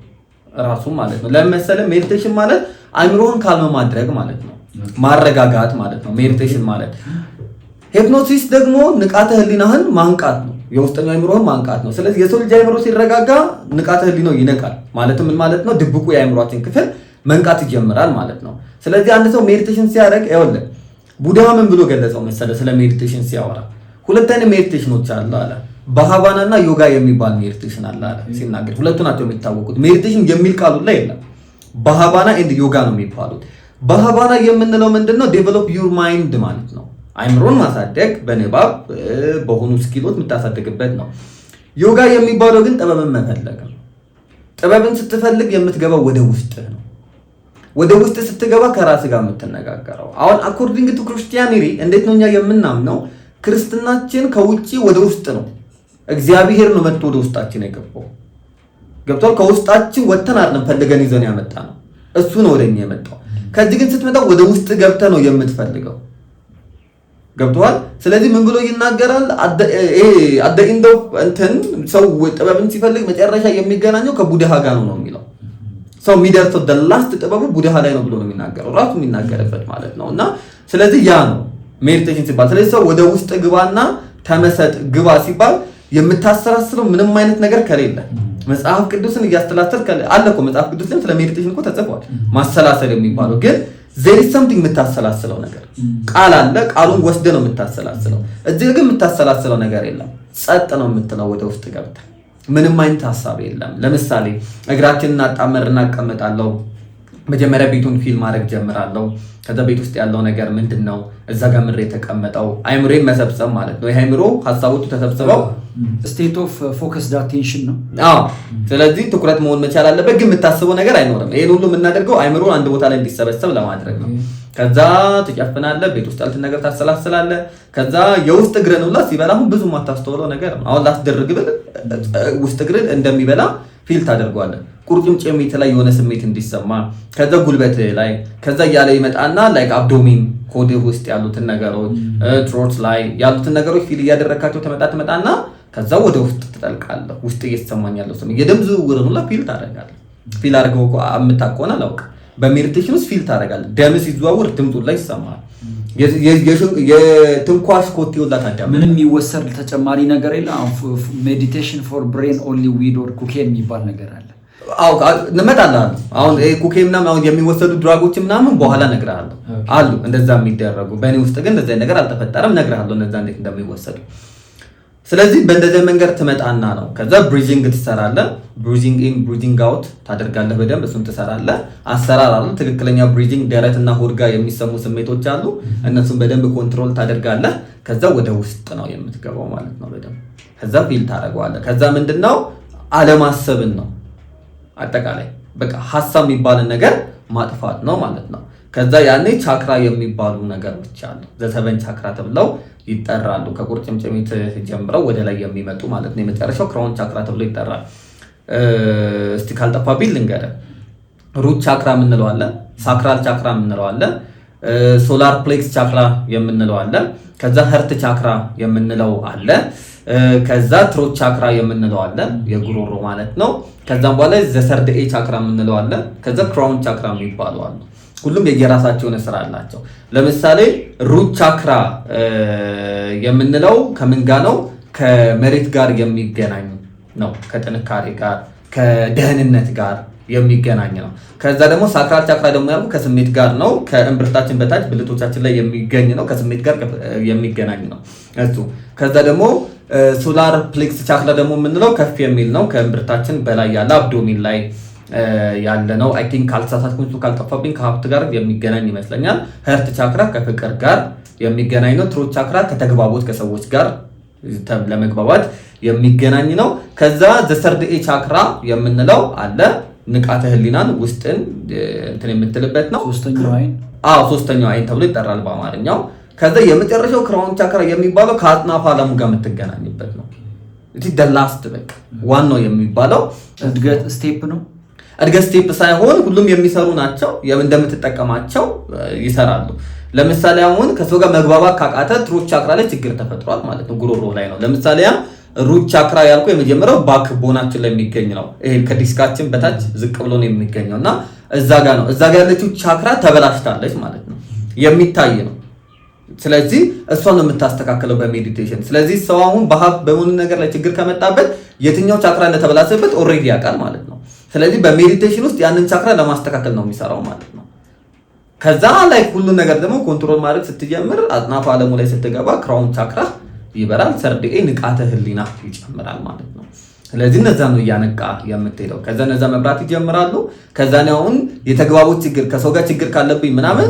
ራሱ ማለት ነው። ለምን መሰለህ? ሜዲቴሽን ማለት አእምሮህን ካልም ማድረግ ማለት ነው፣ ማረጋጋት ማለት ነው ሜዲቴሽን ማለት። ሂፕኖሲስ ደግሞ ንቃተ ህሊናህን ማንቃት ነው፣ የውስጠኛው አእምሮህን ማንቃት ነው። ስለዚህ የሰው ልጅ አእምሮ ሲረጋጋ ንቃተ ህሊናው ይነቃል ማለት ምን ማለት ነው? ድብቁ የአእምሮአችን ክፍል መንቃት ይጀምራል ማለት ነው። ስለዚህ አንድ ሰው ሜዲቴሽን ሲያደርግ ይኸውልህ ቡድሃ ምን ብሎ ገለጸው መሰለህ? ስለ ሜዲቴሽን ሲያወራ ሁለት አይነት ሜዲቴሽኖች አሉ አለ። ባሃቫና እና ዮጋ የሚባል ሜዲቴሽን አለ አለ ሲናገር። ሁለቱ ናቸው የሚታወቁት። ሜዲቴሽን የሚል ቃሉ ላይ የለም። ባሃቫና ኤንድ ዮጋ ነው የሚባሉት። ባሃቫና የምንለው ምንድነው? ዴቨሎፕ ዩር ማይንድ ማለት ነው። አይምሮን ማሳደግ በንባብ በሆኑ ስኪሎች የምታሳድግበት ነው። ዮጋ የሚባለው ግን ጥበብን መፈለግ ነው። ጥበብን ስትፈልግ የምትገባው ወደ ውስጥህ ነው። ወደ ውስጥ ስትገባ ከራስ ጋር የምትነጋገረው። አሁን አኮርዲንግ ቱ ክርስቲያኒቲ እንዴት ነው እኛ የምናምነው? ክርስትናችን ከውጪ ወደ ውስጥ ነው። እግዚአብሔር ነው መጥቶ ወደ ውስጣችን የገባው። ገብቷል? ከውስጣችን ወተን አይደለም ፈልገን ይዘን ያመጣ ነው። እሱ ነው ወደኛ የመጣው። ከዚህ ግን ስትመጣ ወደ ውስጥ ገብተህ ነው የምትፈልገው። ገብቷል? ስለዚህ ምን ብሎ ይናገራል? አደ ኢንድ ኦፍ እንትን ሰው ጥበብን ሲፈልግ መጨረሻ የሚገናኘው ከቡድሃ ጋር ነው የሚለው። ሰው የሚደርሰው ላስት ጥበቡ ቡድሃ ላይ ነው ብሎ ነው የሚናገረው፣ ራሱ የሚናገርበት ማለት ነው። እና ስለዚህ ያ ነው ሜዲቴሽን ሲባል። ስለዚህ ሰው ወደ ውስጥ ግባና ተመሰጥ ግባ ሲባል የምታሰላስለው ምንም አይነት ነገር ከሌለ መጽሐፍ ቅዱስን እያስተላሰል አለ እኮ መጽሐፍ ቅዱስ ላይ ስለ ሜዲቴሽን እኮ ተጽፏል። ማሰላሰል የሚባለው ግን there is something የምታሰላስለው ነገር ቃል አለ። ቃሉን ወስደህ ነው የምታሰላስለው። እዚህ ግን የምታሰላስለው ነገር የለም። ጸጥ ነው የምትለው ወደ ውስጥ ገብተህ ምንም አይነት ሐሳብ የለም። ለምሳሌ እግራችንን አጣመርና አቀመጣለሁ። መጀመሪያ ቤቱን ፊል ማድረግ ጀምራለሁ። ከዛ ቤት ውስጥ ያለው ነገር ምንድነው? እዛ ጋር ምድር የተቀመጠው አይምሮን መሰብሰብ ማለት ነው። የአይምሮ ሐሳቦቹ ተሰብስበው ስቴት ኦፍ ፎከስድ አቴንሽን ነው። ስለዚህ ትኩረት መሆን መቻል አለበት። ግን የምታስበው ነገር አይኖርም። ይሄን ሁሉ የምናደርገው አይምሮ አንድ ቦታ ላይ እንዲሰበሰብ ለማድረግ ነው። ከዛ ትጨፍናለህ፣ ቤት ውስጥ ያሉትን ነገር ታሰላስላለህ። ከዛ የውስጥ እግርን ሁላ ሲበላ አሁን ብዙ የማታስተውለው ነገር ነው። አሁን ላስደርግ ብል ውስጥ እግርን እንደሚበላ ፊል ታደርገዋለህ። ቁርጭምጭሚት ላይ የሆነ ስሜት እንዲሰማ፣ ከዛ ጉልበት ላይ፣ ከዛ እያለ ይመጣና ላይክ አብዶሚን ኮድ ውስጥ ያሉትን ነገሮች ትሮት ላይ ያሉትን ነገሮች ፊል እያደረካቸው ትመጣና ከዛ ወደ ውስጥ ትጠልቃለህ። ውስጥ እየተሰማኝ ያለው ስሜት የደም ዝውውርን ሁላ ፊል ታደርጋለህ። ፊል አድርገው የምታውቀውና አላውቅ በሜዲቴሽን ውስጥ ፊል ታደርጋለህ። ደም ሲዘዋወር ድምፁ ላይ ይሰማል። የትንኳሽ ኮቴ ሁላ ታዳምጣለህ። ምንም የሚወሰድ ተጨማሪ ነገር የለም። ሜዲቴሽን ፎር ብሬን ኦንሊ ዊድ ኦር ኮኬን የሚባል ነገር አለ። እንመጣለን። አሁን ኮኬን ምናምን አሁን የሚወሰዱ ድራጎች ምናምን በኋላ እነግርሃለሁ አሉ እንደዛ የሚደረጉ። በእኔ ውስጥ ግን እንደዛ ነገር አልተፈጠረም። እነግርሃለሁ እነዛ እንዴት እንደሚወሰዱ። ስለዚህ በእንደዚህ መንገድ ትመጣና ነው ከዛ ብሪዚንግ ትሰራለህ። ብሪዚንግ ኢን ብሪዚንግ አውት ታደርጋለህ። በደንብ እሱን ትሰራለህ። አሰራር አለ። ትክክለኛ ብሪዚንግ ደረትና ሆድ ጋር የሚሰሙ ስሜቶች አሉ። እነሱን በደንብ ኮንትሮል ታደርጋለህ። ከዛ ወደ ውስጥ ነው የምትገባው ማለት ነው። በደንብ ከዛ ፊል ታደርገዋለህ። ከዛ ምንድነው አለማሰብን ነው አጠቃላይ በቃ ሐሳብ የሚባልን ነገር ማጥፋት ነው ማለት ነው። ከዛ ያኔ ቻክራ የሚባሉ ነገሮች አሉ። ዘሰበን ቻክራ ተብለው ይጠራሉ። ከቁርጭምጭሚት ጀምረው ወደ ላይ የሚመጡ ማለት ነው። የመጨረሻው ክራውን ቻክራ ተብሎ ይጠራል። እስቲ ካልጠፋብኝ ልንገርህ። ሩት ቻክራ የምንለው አለ፣ ሳክራል ቻክራ የምንለው አለ፣ ሶላር ፕሌክስ ቻክራ የምንለው አለ፣ ከዛ ሀርት ቻክራ የምንለው አለ፣ ከዛ ትሮት ቻክራ የምንለው አለ፣ የጉሮሮ ማለት ነው። ከዛም በኋላ ዘሰርድ ኤ ቻክራ የምንለው አለ፣ ከዛ ክራውን ቻክራ የሚባሉ አሉ። ሁሉም የየራሳቸው ስራ አላቸው። ለምሳሌ ሩት ቻክራ የምንለው ከምን ጋር ነው? ከመሬት ጋር የሚገናኝ ነው። ከጥንካሬ ጋር ከደህንነት ጋር የሚገናኝ ነው። ከዛ ደግሞ ሳክራል ቻክራ ደግሞ ያልኩ ከስሜት ጋር ነው። ከእምብርታችን በታች ብልቶቻችን ላይ የሚገኝ ነው። ከስሜት ጋር የሚገናኝ ነው እሱ። ከዛ ደግሞ ሶላር ፕሌክስ ቻክራ ደግሞ የምንለው ከፍ የሚል ነው። ከእምብርታችን በላይ ያለ አብዶሚን ላይ ያለ ነው። አይ ቲንክ ካልተሳሳትኩኝ እሱ ካልጠፋብኝ ከሀብት ጋር የሚገናኝ ይመስለኛል። ሄርት ቻክራ ከፍቅር ጋር የሚገናኝ ነው። ትሮት ቻክራ ከተግባቦት ከሰዎች ጋር ለመግባባት የሚገናኝ ነው። ከዛ ዘሰርድ ኤ ቻክራ የምንለው አለ ንቃተ ህሊናን ውስጥን እንትን የምትልበት ነው። ሶስተኛው አይን ተብሎ ይጠራል በአማርኛው። ከዛ የመጨረሻው ክራውን ቻክራ የሚባለው ከአጥናፈ ዓለሙ ጋር የምትገናኝበት ነው። እቲ ደላስት በቃ ዋናው የሚባለው እድገት ስቴፕ ነው። እድገት ስቴፕ ሳይሆን ሁሉም የሚሰሩ ናቸው። እንደምትጠቀማቸው ይሰራሉ። ለምሳሌ አሁን ከሰው ጋር መግባባት ካቃተ ትሮት ቻክራ ላይ ችግር ተፈጥሯል ማለት ነው። ጉሮሮ ላይ ነው። ለምሳሌ ሩት ቻክራ ያልኩ የመጀመሪያው ባክ ቦናችን ላይ የሚገኝ ነው። ይሄ ከዲስካችን በታች ዝቅ ብሎ ነው የሚገኘው እና እዛ ጋር ነው። እዛ ጋር ያለችው ቻክራ ተበላሽታለች ማለት ነው። የሚታይ ነው። ስለዚህ እሷን ነው የምታስተካክለው በሜዲቴሽን። ስለዚህ ሰው አሁን በሆነ ነገር ላይ ችግር ከመጣበት የትኛው ቻክራ እንደተበላሸበት ኦልሬዲ ያውቃል ማለት ነው። ስለዚህ በሜዲቴሽን ውስጥ ያንን ቻክራ ለማስተካከል ነው የሚሰራው ማለት ነው። ከዛ ላይ ሁሉ ነገር ደግሞ ኮንትሮል ማድረግ ስትጀምር አጥናፈ ዓለሙ ላይ ስትገባ ክራውን ቻክራ ይበራል። ሰርድ ኤ ንቃተ ህሊና ይጨምራል ማለት ነው። ስለዚህ እነዛ ነው እያነቃ የምትሄደው። ከዛ እነዛ መብራት ይጀምራሉ። ከዛ ነው አሁን የተግባቦት ችግር ከሰው ጋር ችግር ካለብኝ ምናምን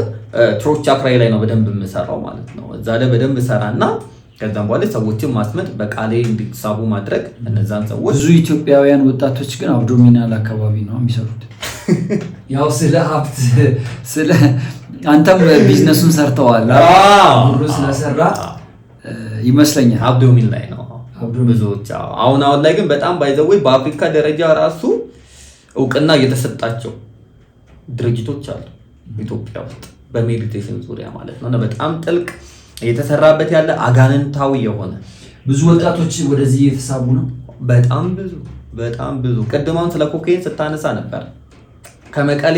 ትሮት ቻክራ ላይ ነው በደንብ የምሰራው ማለት ነው። እዛ ላይ በደንብ ሰራና ከዛም በኋላ ሰዎችን ማስመጥ በቃሌ እንዲሳቡ ማድረግ እነዛን ሰዎች። ብዙ ኢትዮጵያውያን ወጣቶች ግን አብዶሚናል አካባቢ ነው የሚሰሩት። ያው ስለ ሀብት ስለ አንተም ቢዝነሱን ሰርተዋል ብሩ ስለሰራ ይመስለኛል አብዶሚን ላይ ነው ብዙዎች። አሁን ላይ ግን በጣም ባይዘወይ በአፍሪካ ደረጃ ራሱ እውቅና እየተሰጣቸው ድርጅቶች አሉ ኢትዮጵያ ውስጥ በሜዲቴሽን ዙሪያ ማለት ነው። በጣም ጥልቅ እየተሰራበት ያለ አጋንንታዊ የሆነ ብዙ ወጣቶች ወደዚህ እየተሳቡ ነው። በጣም ብዙ ቅድማውን ስለ ኮካይን ስታነሳ ነበር። ከመቀሌ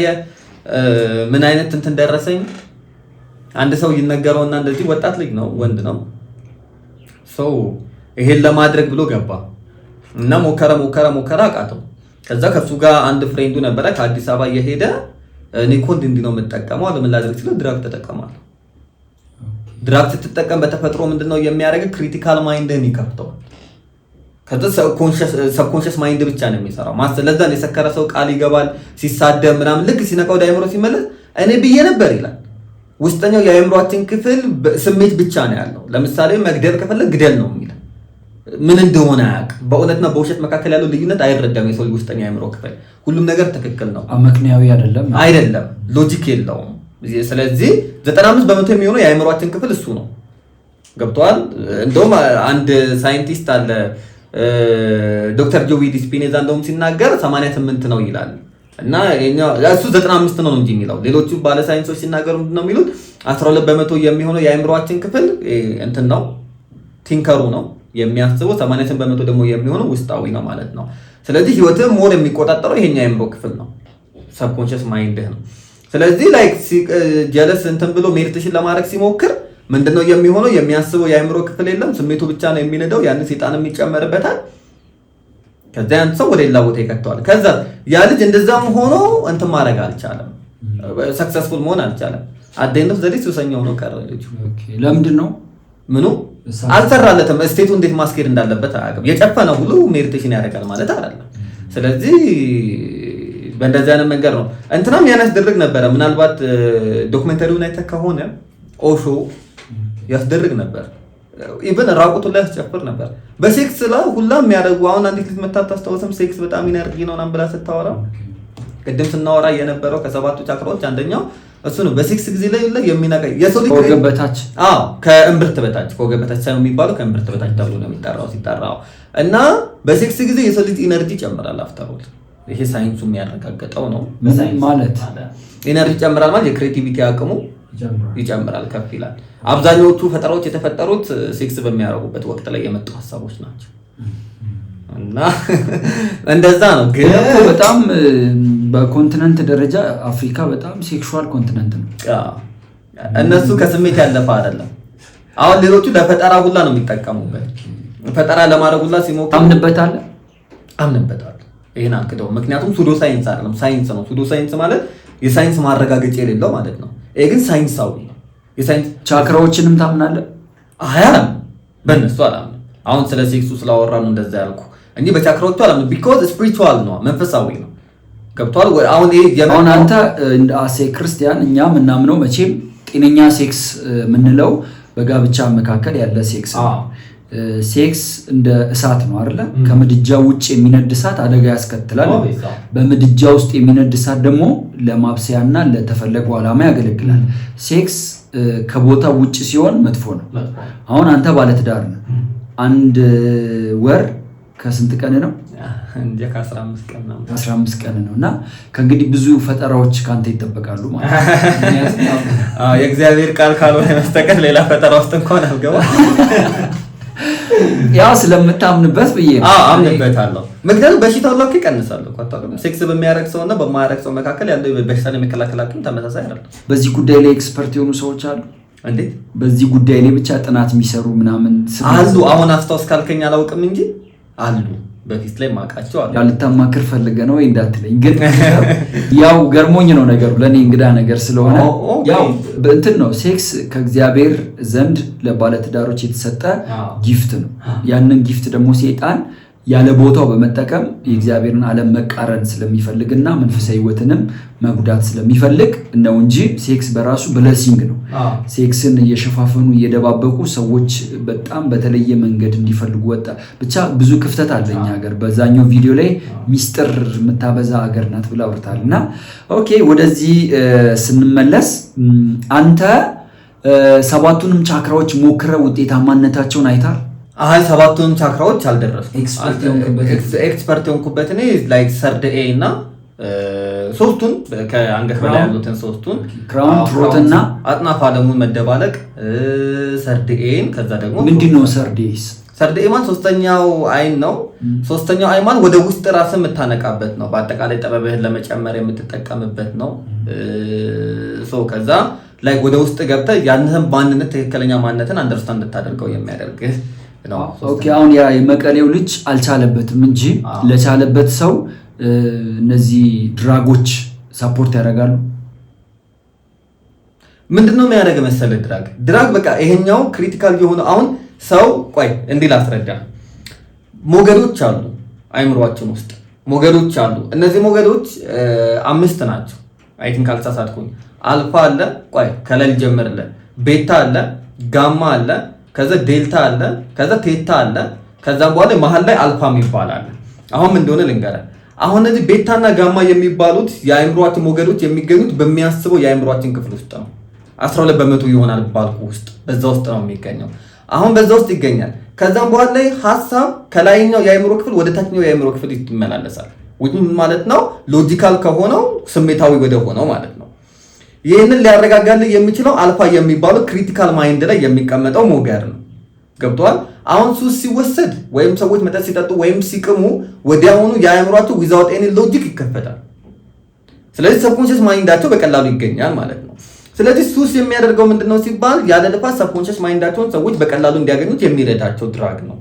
ምን አይነት እንትን ደረሰኝ። አንድ ሰው ይነገረውና እንደዚህ ወጣት ልጅ ነው ወንድ ነው ሰው ይሄን ለማድረግ ብሎ ገባ እና ሞከረ አቃተው። ከዛ ከሱ ጋር አንድ ፍሬንዱ ነበረ ከአዲስ አበባ እየሄደ እኔ ኮንድ እንዲህ ነው የምጠቀመው አለ። ምን ላድርግ ሲለው ድራግ ተጠቀማለሁ። ድራግ ስትጠቀም በተፈጥሮ ምንድነው የሚያደርግ ክሪቲካል ማይንድን ይከፍተዋል። ከዛ ሰብኮንሽስ ማይንድ ብቻ ነው የሚሰራው። ለዛ ነው የሰከረ ሰው ቃል ይገባል ሲሳደብ ምናምን ልክ ሲነቃው ዳይምሮ ሲመለስ እኔ ብዬ ነበር ይላል። ውስጠኛው የአእምሮአችን ክፍል ስሜት ብቻ ነው ያለው። ለምሳሌ መግደል ከፈለግ ግደል ነው የሚለው ምን እንደሆነ አያውቅም። በእውነትና በውሸት መካከል ያለው ልዩነት አይረዳም የሰው ልጅ ውስጠኛ የአእምሮ ክፍል። ሁሉም ነገር ትክክል ነው፣ አመክንያዊ አይደለም፣ ሎጂክ የለውም። ስለዚህ 95% የሚሆነው የአእምሮአችን ክፍል እሱ ነው። ገብቷል። እንደውም አንድ ሳይንቲስት አለ ዶክተር ጆቪ ዲስፒኔዛ እንደውም ሲናገር 88 ነው ይላል እና እሱ 95 ነው እንጂ የሚለው ሌሎቹ ባለ ሳይንሶች ሲናገሩ ምንድነው የሚሉት 12% የሚሆነው የአእምሮአችን ክፍል እንትን ነው ቲንከሩ ነው የሚያስበው፣ 88% ደግሞ የሚሆነው ውስጣዊ ነው ማለት ነው። ስለዚህ ህይወትህ ሞር የሚቆጣጠረው ይሄኛ የአእምሮ ክፍል ነው፣ ሰብኮንሽስ ማይንድህ ነው። ስለዚህ ላይክ ጀለስ እንትን ብሎ ሜዲቴሽን ለማድረግ ሲሞክር ምንድነው የሚሆነው? የሚያስበው የአእምሮ ክፍል የለም፣ ስሜቱ ብቻ ነው የሚነዳው። ያን ሰይጣን የሚጨመርበታል። ከዛ ያን ሰው ወደ ሌላ ቦታ ይከተዋል። ከዛ ያ ልጅ እንደዛም ሆኖ እንትን ማድረግ አልቻለም፣ ሰክሰስፉል መሆን አልቻለም። አደንደፍ ዘዴ ሱሰኛው ነው ቀረ ልጅ። ለምንድን ነው ምኑ አልሰራለትም? ስቴቱ እንዴት ማስኬድ እንዳለበት አያውቅም። የጨፈነ ሁሉ ሜዲቴሽን ያደርጋል ማለት አይደለም። ስለዚህ በእንደዚህ አይነት መንገድ ነው እንትናም ያስደርግ ነበረ። ምናልባት ዶክመንተሪውን አይተህ ከሆነ ኦሾ ያስደርግ ነበር። ኢቭን ራቁቱ ላይ ያስጨፍር ነበር። በሴክስ ላይ ሁላ የሚያደርጉ አሁን አንዲት ልጅ መታ ታስታውስም ሴክስ በጣም ኢነርጂ ነው ናም ብላ ስታወራ ቅድም ስናወራ የነበረው ከሰባቱ ቻክራዎች አንደኛው እሱ ነው። በሴክስ ጊዜ ላይ የሚነቃ የሰው ልጅ ከወገብ በታች ከእምብርት በታች ከወገብ በታች ሳይሆን የሚባለው ከእምብርት በታች ተብሎ ነው የሚጠራው ሲጠራው እና በሴክስ ጊዜ የሰው ልጅ ኢነርጂ ይጨምራል። አፍተሮል ይሄ ሳይንሱ የሚያረጋግጠው ነው። ማለት ኢነርጂ ይጨምራል ማለት የክሬቲቪቲ አቅሙ ይጨምራል፣ ከፍ ይላል። አብዛኞቹ ፈጠራዎች የተፈጠሩት ሴክስ በሚያደርጉበት ወቅት ላይ የመጡ ሀሳቦች ናቸው እና እንደዛ ነው። ግን በጣም በኮንቲነንት ደረጃ አፍሪካ በጣም ሴክሹዋል ኮንቲነንት ነው። እነሱ ከስሜት ያለፈ አይደለም። አሁን ሌሎቹ ለፈጠራ ሁላ ነው የሚጠቀሙበት። ፈጠራ ለማድረግ ሁላ ሲሞክሩ አምንበታል። ይሄን አንክደው። ምክንያቱም ሱዶ ሳይንስ አይደለም፣ ሳይንስ ነው። ሱዶ ሳይንስ ማለት የሳይንስ ማረጋገጫ የሌለው ማለት ነው። ይሄ ግን ሳይንሳዊ ነው። የሳይንስ ቻክራዎችንም ታምናለህ? አያም በእነሱ አላምንም። አሁን ስለ ሴክሱ ስላወራን እንደዛ ያልኩ እንጂ በቻክራዎቹ አላምንም። ቢኮዝ ስፒሪቹዋል ነው፣ መንፈሳዊ ነው። ገብቷል። አሁን አንተ አሴ ክርስቲያን እኛ ምናምነው መቼም ጤነኛ ሴክስ የምንለው በጋብቻ መካከል ያለ ሴክስ ነው። ሴክስ እንደ እሳት ነው አይደለ? ከምድጃ ውጭ የሚነድ እሳት አደጋ ያስከትላል። በምድጃ ውስጥ የሚነድ እሳት ደግሞ ለማብሰያና ለተፈለገው ዓላማ ያገለግላል። ሴክስ ከቦታ ውጭ ሲሆን መጥፎ ነው። አሁን አንተ ባለትዳር ነህ። አንድ ወር ከስንት ቀን ነው? እንደ ከ15 ቀን ነው። 15 ቀን ነው እና ከእንግዲህ ብዙ ፈጠራዎች ካንተ ይጠበቃሉ ማለት ነው። የእግዚአብሔር ቃል ካልሆነ በስተቀር ሌላ ፈጠራ ውስጥ እንኳን አልገባም። ያው ስለምታምንበት ብዬ ነው። አምንበታለሁ። ምክንያቱም በሽታው ላይ ይቀንሳል እኮ አታውቅም። ሴክስ በሚያደርግ ሰውና በማያደርግ ሰው መካከል ያለው በሽታን የመከላከል አቅም ተመሳሳይ አይደለም። በዚህ ጉዳይ ላይ ኤክስፐርት የሆኑ ሰዎች አሉ። እንዴት? በዚህ ጉዳይ ላይ ብቻ ጥናት የሚሰሩ ምናምን አሉ። አሁን አስታውስ ካልከኝ አላውቅም እንጂ አሉ። በፊት ላይ ማቃቸው አሉ። ያልተማከር ፈልገ ነው ወይ እንዳትለኝ፣ ግን ያው ገርሞኝ ነው ነገሩ። ለኔ እንግዳ ነገር ስለሆነ ያው እንትን ነው። ሴክስ ከእግዚአብሔር ዘንድ ለባለትዳሮች የተሰጠ ጊፍት ነው። ያንን ጊፍት ደግሞ ሰይጣን ያለ ቦታው በመጠቀም የእግዚአብሔርን ዓለም መቃረን ስለሚፈልግና መንፈሳዊ ሕይወትንም መጉዳት ስለሚፈልግ ነው እንጂ ሴክስ በራሱ ብለሲንግ ነው። ሴክስን እየሸፋፈኑ እየደባበቁ ሰዎች በጣም በተለየ መንገድ እንዲፈልጉ ወጣ። ብቻ ብዙ ክፍተት አለኝ ሀገር። በዛኛው ቪዲዮ ላይ ሚስጥር የምታበዛ ሀገር ናት ብላ አውርታል። እና ኦኬ ወደዚህ ስንመለስ አንተ ሰባቱንም ቻክራዎች ሞክረ ውጤታማነታቸውን አይታል? ሰባቱንም ቻክራዎች አልደረስኩም። ኤክስፐርት የሆንኩበት እኔ ላይክ ሰርድ ኤ እና ሶስቱን ከአንገት በላይ ያሉትን ሶስቱን ክራውን፣ ትሮትና አጥናፍ ዓለሙን መደባለቅ ሰርድ ኤን። ከዛ ደግሞ ምንድነው ሰርድ ኤስ? ሰርድ ኤ ማለት ሶስተኛው አይን ነው። ሶስተኛው አይን ማለት ወደ ውስጥ ራስን የምታነቃበት ነው። በአጠቃላይ ጥበብህን ለመጨመር የምትጠቀምበት ነው። ከዛ ላይ ወደ ውስጥ ገብተህ ያንተን ማንነት ትክክለኛ ማንነትን አንደርስታንድ እንድታደርገው የሚያደርግህ ነው። ኦኬ አሁን ያ የመቀሌው ልጅ አልቻለበትም እንጂ ለቻለበት ሰው እነዚህ ድራጎች ሰፖርት ያደርጋሉ። ምንድነው የሚያደርግ መሰለህ? ድራግ በቃ ይሄኛው ክሪቲካል የሆነ አሁን ሰው ቆይ እንዲህ ላስረዳ። ሞገዶች አሉ አይምሯችን ውስጥ ሞገዶች አሉ። እነዚህ ሞገዶች 5 ናቸው። አይ ቲንክ አልተሳሳትኩኝ። አልፋ አለ፣ ቆይ ከለል ጀምርልህ። ቤታ አለ፣ ጋማ አለ፣ ከዛ ዴልታ አለ፣ ከዛ ቴታ አለ፣ ከዛ በኋላ መሀል ላይ አልፋ ይባላል። አሁን ምን እንደሆነ ልንገርህ። አሁን እነዚህ ቤታና ጋማ የሚባሉት የአይምሯችን ሞገዶች የሚገኙት በሚያስበው የአይምሯችን ክፍል ውስጥ ነው። 12% ይሆናል ባልኩ ውስጥ በዛ ውስጥ ነው የሚገኘው። አሁን በዛ ውስጥ ይገኛል። ከዛም በኋላ ላይ ሐሳብ ከላይኛው የአይምሮ ክፍል ወደ ታችኛው የአይምሮ ክፍል ይመላለሳል። ምን ማለት ነው? ሎጂካል ከሆነው ስሜታዊ ወደ ሆነው ማለት ነው። ይህንን ሊያረጋጋልህ የሚችለው አልፋ የሚባለው ክሪቲካል ማይንድ ላይ የሚቀመጠው ሞገድ ነው። ገብቷል? አሁን ሱስ ሲወሰድ ወይም ሰዎች መጠጥ ሲጠጡ ወይም ሲቅሙ ወዲያውኑ የአእምሯቸው ዊዛውት ኤኒ ሎጂክ ይከፈታል። ስለዚህ ሰብኮንሽስ ማይንዳቸው በቀላሉ ይገኛል ማለት ነው። ስለዚህ ሱስ የሚያደርገው ምንድነው ሲባል ያለ ልፋት ሰብኮንሽስ ማይንዳቸውን ሰዎች በቀላሉ እንዲያገኙት የሚረዳቸው ድራግ ነው።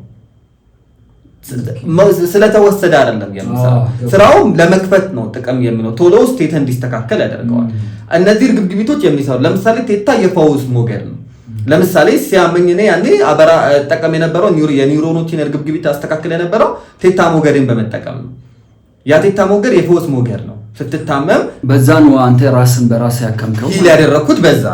ስለተወሰደ አይደለም የሚሰራው። ስራው ለመክፈት ነው ጥቅም የሚለው ቶሎ ስቴት እንዲስተካከል ያደርገዋል። እነዚህ እርግብግቢቶች የሚሰሩ ለምሳሌ ቴታ የፈውስ ሞገድ ነው። ለምሳሌ ሲያመኝ እኔ ያኔ አበራ ጠቀም የነበረው የኒውሮኖችን እርግብግቢት አስተካክል የነበረው ቴታ ሞገድን በመጠቀም ነው። ያ ቴታ ሞገድ የፈውስ ሞገድ ነው። ስትታመም በዛ ነው አንተ ራስን በራስ ያከምከው። ሂል ያደረኩት በዛ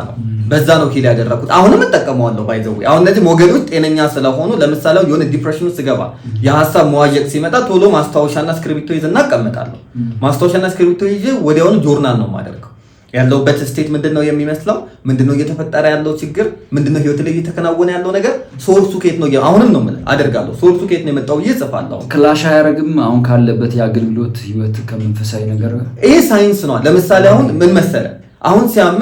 ነው ሂል ያደረኩት። አሁንም እጠቀመዋለሁ ባይዘው። አሁን እነዚህ ሞገዶች ጤነኛ ስለሆኑ ለምሳሌ የሆነ ዲፕሬሽን ውስጥ ገባ የሐሳብ መዋዠቅ ሲመጣ ቶሎ ማስታወሻና እስክሪብቶ ይዘና አቀምጣለሁ። ማስታወሻና እስክሪብቶ ይዤ ወዲያውኑ ጆርናል ነው የማደርገው። ያለውበት ስቴት ምንድነው የሚመስለው? ምንድነው እየተፈጠረ ያለው ችግር? ምንድነው ህይወት ላይ እየተከናወነ ያለው ነገር? ሶርሱ ከየት ነው? አሁንም ነው ማለት አደርጋለሁ። ሶርሱ ከየት ነው የመጣው ብዬ እጽፋለሁ። ክላሽ አያረግም አሁን ካለበት የአገልግሎት ህይወት ከመንፈሳዊ ነገር። ይሄ ሳይንስ ነው። ለምሳሌ አሁን ምን መሰለ፣ አሁን ሲያም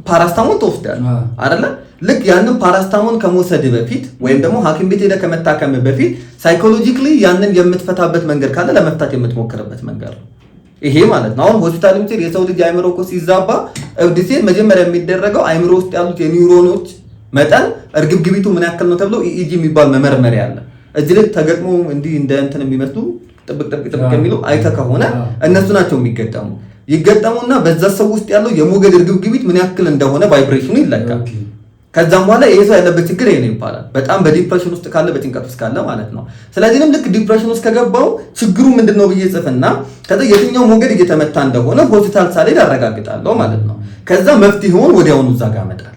ፓራስታሞን ትወስዳለህ አይደለ? ልክ ያንን ፓራስታሞን ከመውሰድ በፊት ወይም ደግሞ ሐኪም ቤት ሄደህ ከመታከም በፊት ሳይኮሎጂካሊ ያንን የምትፈታበት መንገድ ካለ ለመፍታት የምትሞክርበት መንገድ ነው ይሄ ማለት ነው። አሁን ሆስፒታል ምትል የሰው ልጅ አይምሮ እኮ ሲዛባ እብድ ሲል መጀመሪያ የሚደረገው አይምሮ ውስጥ ያሉት የኒውሮኖች መጠን እርግብግቢቱ ምን ያክል ነው ተብሎ ኢኢጂ የሚባል መመርመሪያ አለ። እዚህ ላይ ተገጥሞ እንዲህ እንደ እንትን የሚመስሉ ጥብቅ የሚሉ አይተ ከሆነ እነሱ ናቸው የሚገጠሙ። ይገጠሙና በዛ ሰው ውስጥ ያለው የሞገድ እርግብግቢት ምን ያክል እንደሆነ ቫይብሬሽኑ ይለካል። ከዛም በኋላ ይሄ ሰው ያለበት ችግር ይሄ ነው ይባላል። በጣም በዲፕሬሽን ውስጥ ካለ በጭንቀት ውስጥ ካለ ማለት ነው። ስለዚህም ልክ ዲፕሬሽን ውስጥ ከገባው ችግሩ ምንድነው ብዬ ጽፍና ከዛ የትኛው ሞገድ እየተመታ እንደሆነ ሆስፒታል ሳልሄድ አረጋግጣለሁ ማለት ነው። ከዛ መፍትሄውን ወዲያውኑ እዛ ጋር አመጣለሁ።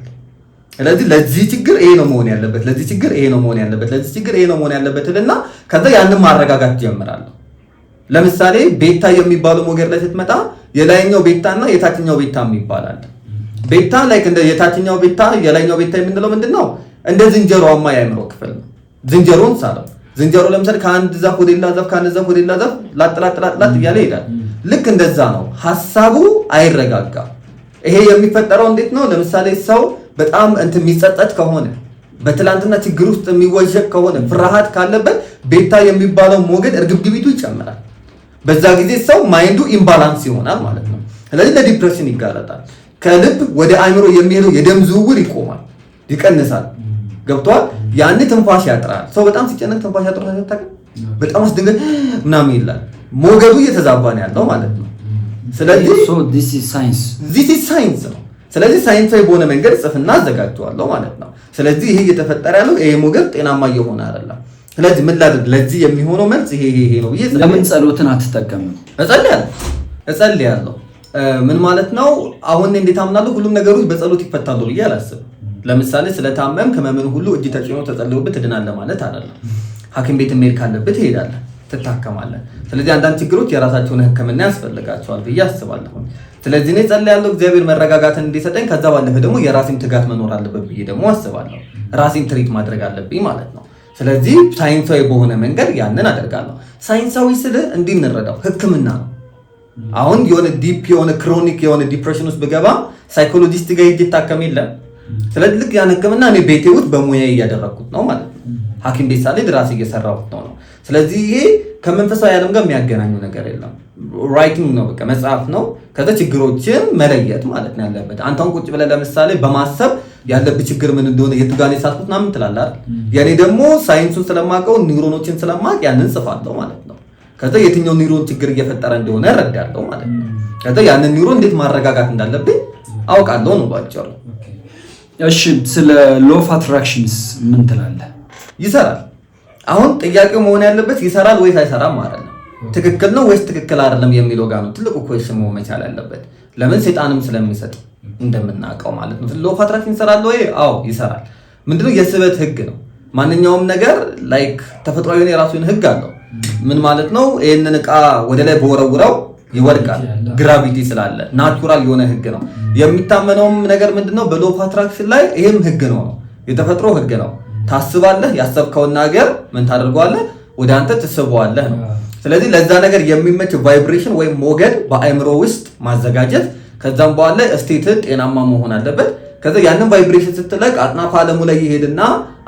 ስለዚህ ለዚህ ችግር ይሄ ነው መሆን ያለበት፣ ለዚህ ችግር ይሄ ነው መሆን ያለበት፣ ለዚህ ችግር ይሄ ነው መሆን ያለበትና ከዛ ያንን ማረጋጋት ጀምራለሁ። ለምሳሌ ቤታ የሚባለው ሞገድ ላይ ስትመጣ የላይኛው ቤታና የታችኛው ቤታ ይባላል። ቤታ ላይክ እንደ የታችኛው ቤታ የላይኛው ቤታ የምንለው ምንድነው? እንደ ዝንጀሮማ የአእምሮ ክፍል ነው። ዝንጀሮን ሳለው ዝንጀሮ ለምሳሌ ከአንድ ዛፍ ወደ ሌላ ዛፍ ከአንድ ዛፍ ወደ ሌላ ዛፍ ላጥላጥላጥላት እያለ ይሄዳል። ልክ እንደዛ ነው። ሐሳቡ አይረጋጋም። ይሄ የሚፈጠረው እንዴት ነው? ለምሳሌ ሰው በጣም እንትን የሚጸጸት ከሆነ በትላንትና ችግር ውስጥ የሚወጀቅ ከሆነ ፍርሃት ካለበት ቤታ የሚባለው ሞገድ እርግብግቢቱ ይጨምራል። በዛ ጊዜ ሰው ማይንዱ ኢምባላንስ ይሆናል ማለት ነው። ስለዚህ ለዲፕሬሽን ይጋለጣል። ከልብ ወደ አእምሮ የሚሄደው የደም ዝውውር ይቆማል፣ ይቀንሳል። ገብቷል? ያን ትንፋሽ ያጥራል። ሰው በጣም ሲጨነቅ ትንፋሽ ያጥራል። በጣም አስደንገጥ ምናምን ይላል። ሞገዱ እየተዛባ ነው ያለው ማለት ነው። ስለዚህ this is ሳይንስ ነው። ስለዚህ ሳይንሳዊ በሆነ መንገድ ጽፍና አዘጋጀዋለሁ ማለት ነው። ስለዚህ ይሄ እየተፈጠረ ያለው ይሄ ሞገድ ጤናማ እየሆነ አይደለም። ስለዚህ ምን ላድርግ? ለዚህ የሚሆነው መልስ ይሄ ነው ብዬ ለምን ጸሎትን አትጠቀምም? እጸልያለሁ። ምን ማለት ነው? አሁን እንዴት አምናለሁ? ሁሉም ነገሮች በጸሎት ይፈታሉ ብዬ አላስብም። ለምሳሌ ስለታመም ከመምን ሁሉ እጅ ተጭኖ ተጸልዮበት ትድናለህ ማለት አይደለም። ሐኪም ቤት መሄድ ካለበት ትሄዳለህ፣ ትታከማለህ። ስለዚህ አንዳንድ ችግሮች የራሳቸውን ሕክምና ያስፈልጋቸዋል ብዬ አስባለሁ። ስለዚህ እኔ ጸልያለሁ እግዚአብሔር መረጋጋትን እንዲሰጠኝ። ከዛ ባለፈ ደግሞ የራሴን ትጋት መኖር አለበት ብዬ ደግሞ አስባለሁ። ራሴን ትሪት ማድረግ አለብኝ ማለት ነው። ስለዚህ ሳይንሳዊ በሆነ መንገድ ያንን አደርጋለሁ። ሳይንሳዊ ስለ እንዲህ እንረዳው ሕክምና ነው። አሁን የሆነ ዲፕ የሆነ ክሮኒክ የሆነ ዲፕሬሽን ውስጥ ብገባ ሳይኮሎጂስት ጋር ሄጄ ታከም የለም። ስለዚህ ልክ ያን ሕክምና እኔ ቤቴ ውስጥ በሙያዬ እያደረኩት ነው ማለት ነው። ሐኪም ቤት ሳልሄድ ራሴ እየሰራሁት ነው። ስለዚህ ይሄ ከመንፈሳዊ ዓለም ጋር የሚያገናኘው ነገር የለም። ራይቲንግ ነው፣ በቃ መጽሐፍ ነው። ከዛ ችግሮችን መለየት ማለት ነው ያለበት። አንተን ቁጭ ብለህ ለምሳሌ በማሰብ ያለብህ ችግር ምን እንደሆነ የትጋኔ ሳትኩት ምናምን ትላለህ አይደል? የኔ ደግሞ ሳይንሱን ስለማውቀው ኒውሮኖችን ስለማውቅ ያንን ጽፋለሁ ማለት ነው። ከዛ የትኛው ኒውሮን ችግር እየፈጠረ እንደሆነ እረዳለሁ ማለት ነው። ከዛ ያንን ኒውሮን እንዴት ማረጋጋት እንዳለብኝ አውቃለሁ ነው ባጭሩ። እሺ፣ ስለ ሎ ኦፍ አትራክሽንስ ምን ትላለህ? ይሰራል። አሁን ጥያቄው መሆን ያለበት ይሰራል ወይስ አይሰራም ማለት ነው። ትክክል ነው ወይስ ትክክል አይደለም የሚለው ጋር ነው ትልቁ ኩዌሽን መሆን መቻል ያለበት። ለምን ሰይጣንም ስለሚሰጥ እንደምናውቀው ማለት ነው። ሎ ኦፍ አትራክሽን ይሰራል ወይ? አዎ ይሰራል። ምንድነው? የስበት ህግ ነው። ማንኛውም ነገር ላይክ ተፈጥሯዊ የራሱን ህግ አለው። ምን ማለት ነው? ይሄንን ዕቃ ወደ ላይ በወረውረው ይወድቃል። ግራቪቲ ስላለ ናቹራል የሆነ ህግ ነው። የሚታመነውም ነገር ምንድነው? በሎ ኦፍ አትራክሽን ላይ ይሄም ህግ ነው፣ የተፈጥሮ ህግ ነው። ታስባለህ፣ ያሰብከውን ነገር ምን ታደርገዋለህ? ወደ አንተ ትስበዋለህ ነው። ስለዚህ ለዛ ነገር የሚመች ቫይብሬሽን ወይም ሞገድ በአእምሮ ውስጥ ማዘጋጀት፣ ከዛም በኋላ ስቴት ጤናማ መሆን አለበት። ከዛ ያንን ቫይብሬሽን ስትለቅ አጥናፈ ዓለሙ ላይ ይሄድና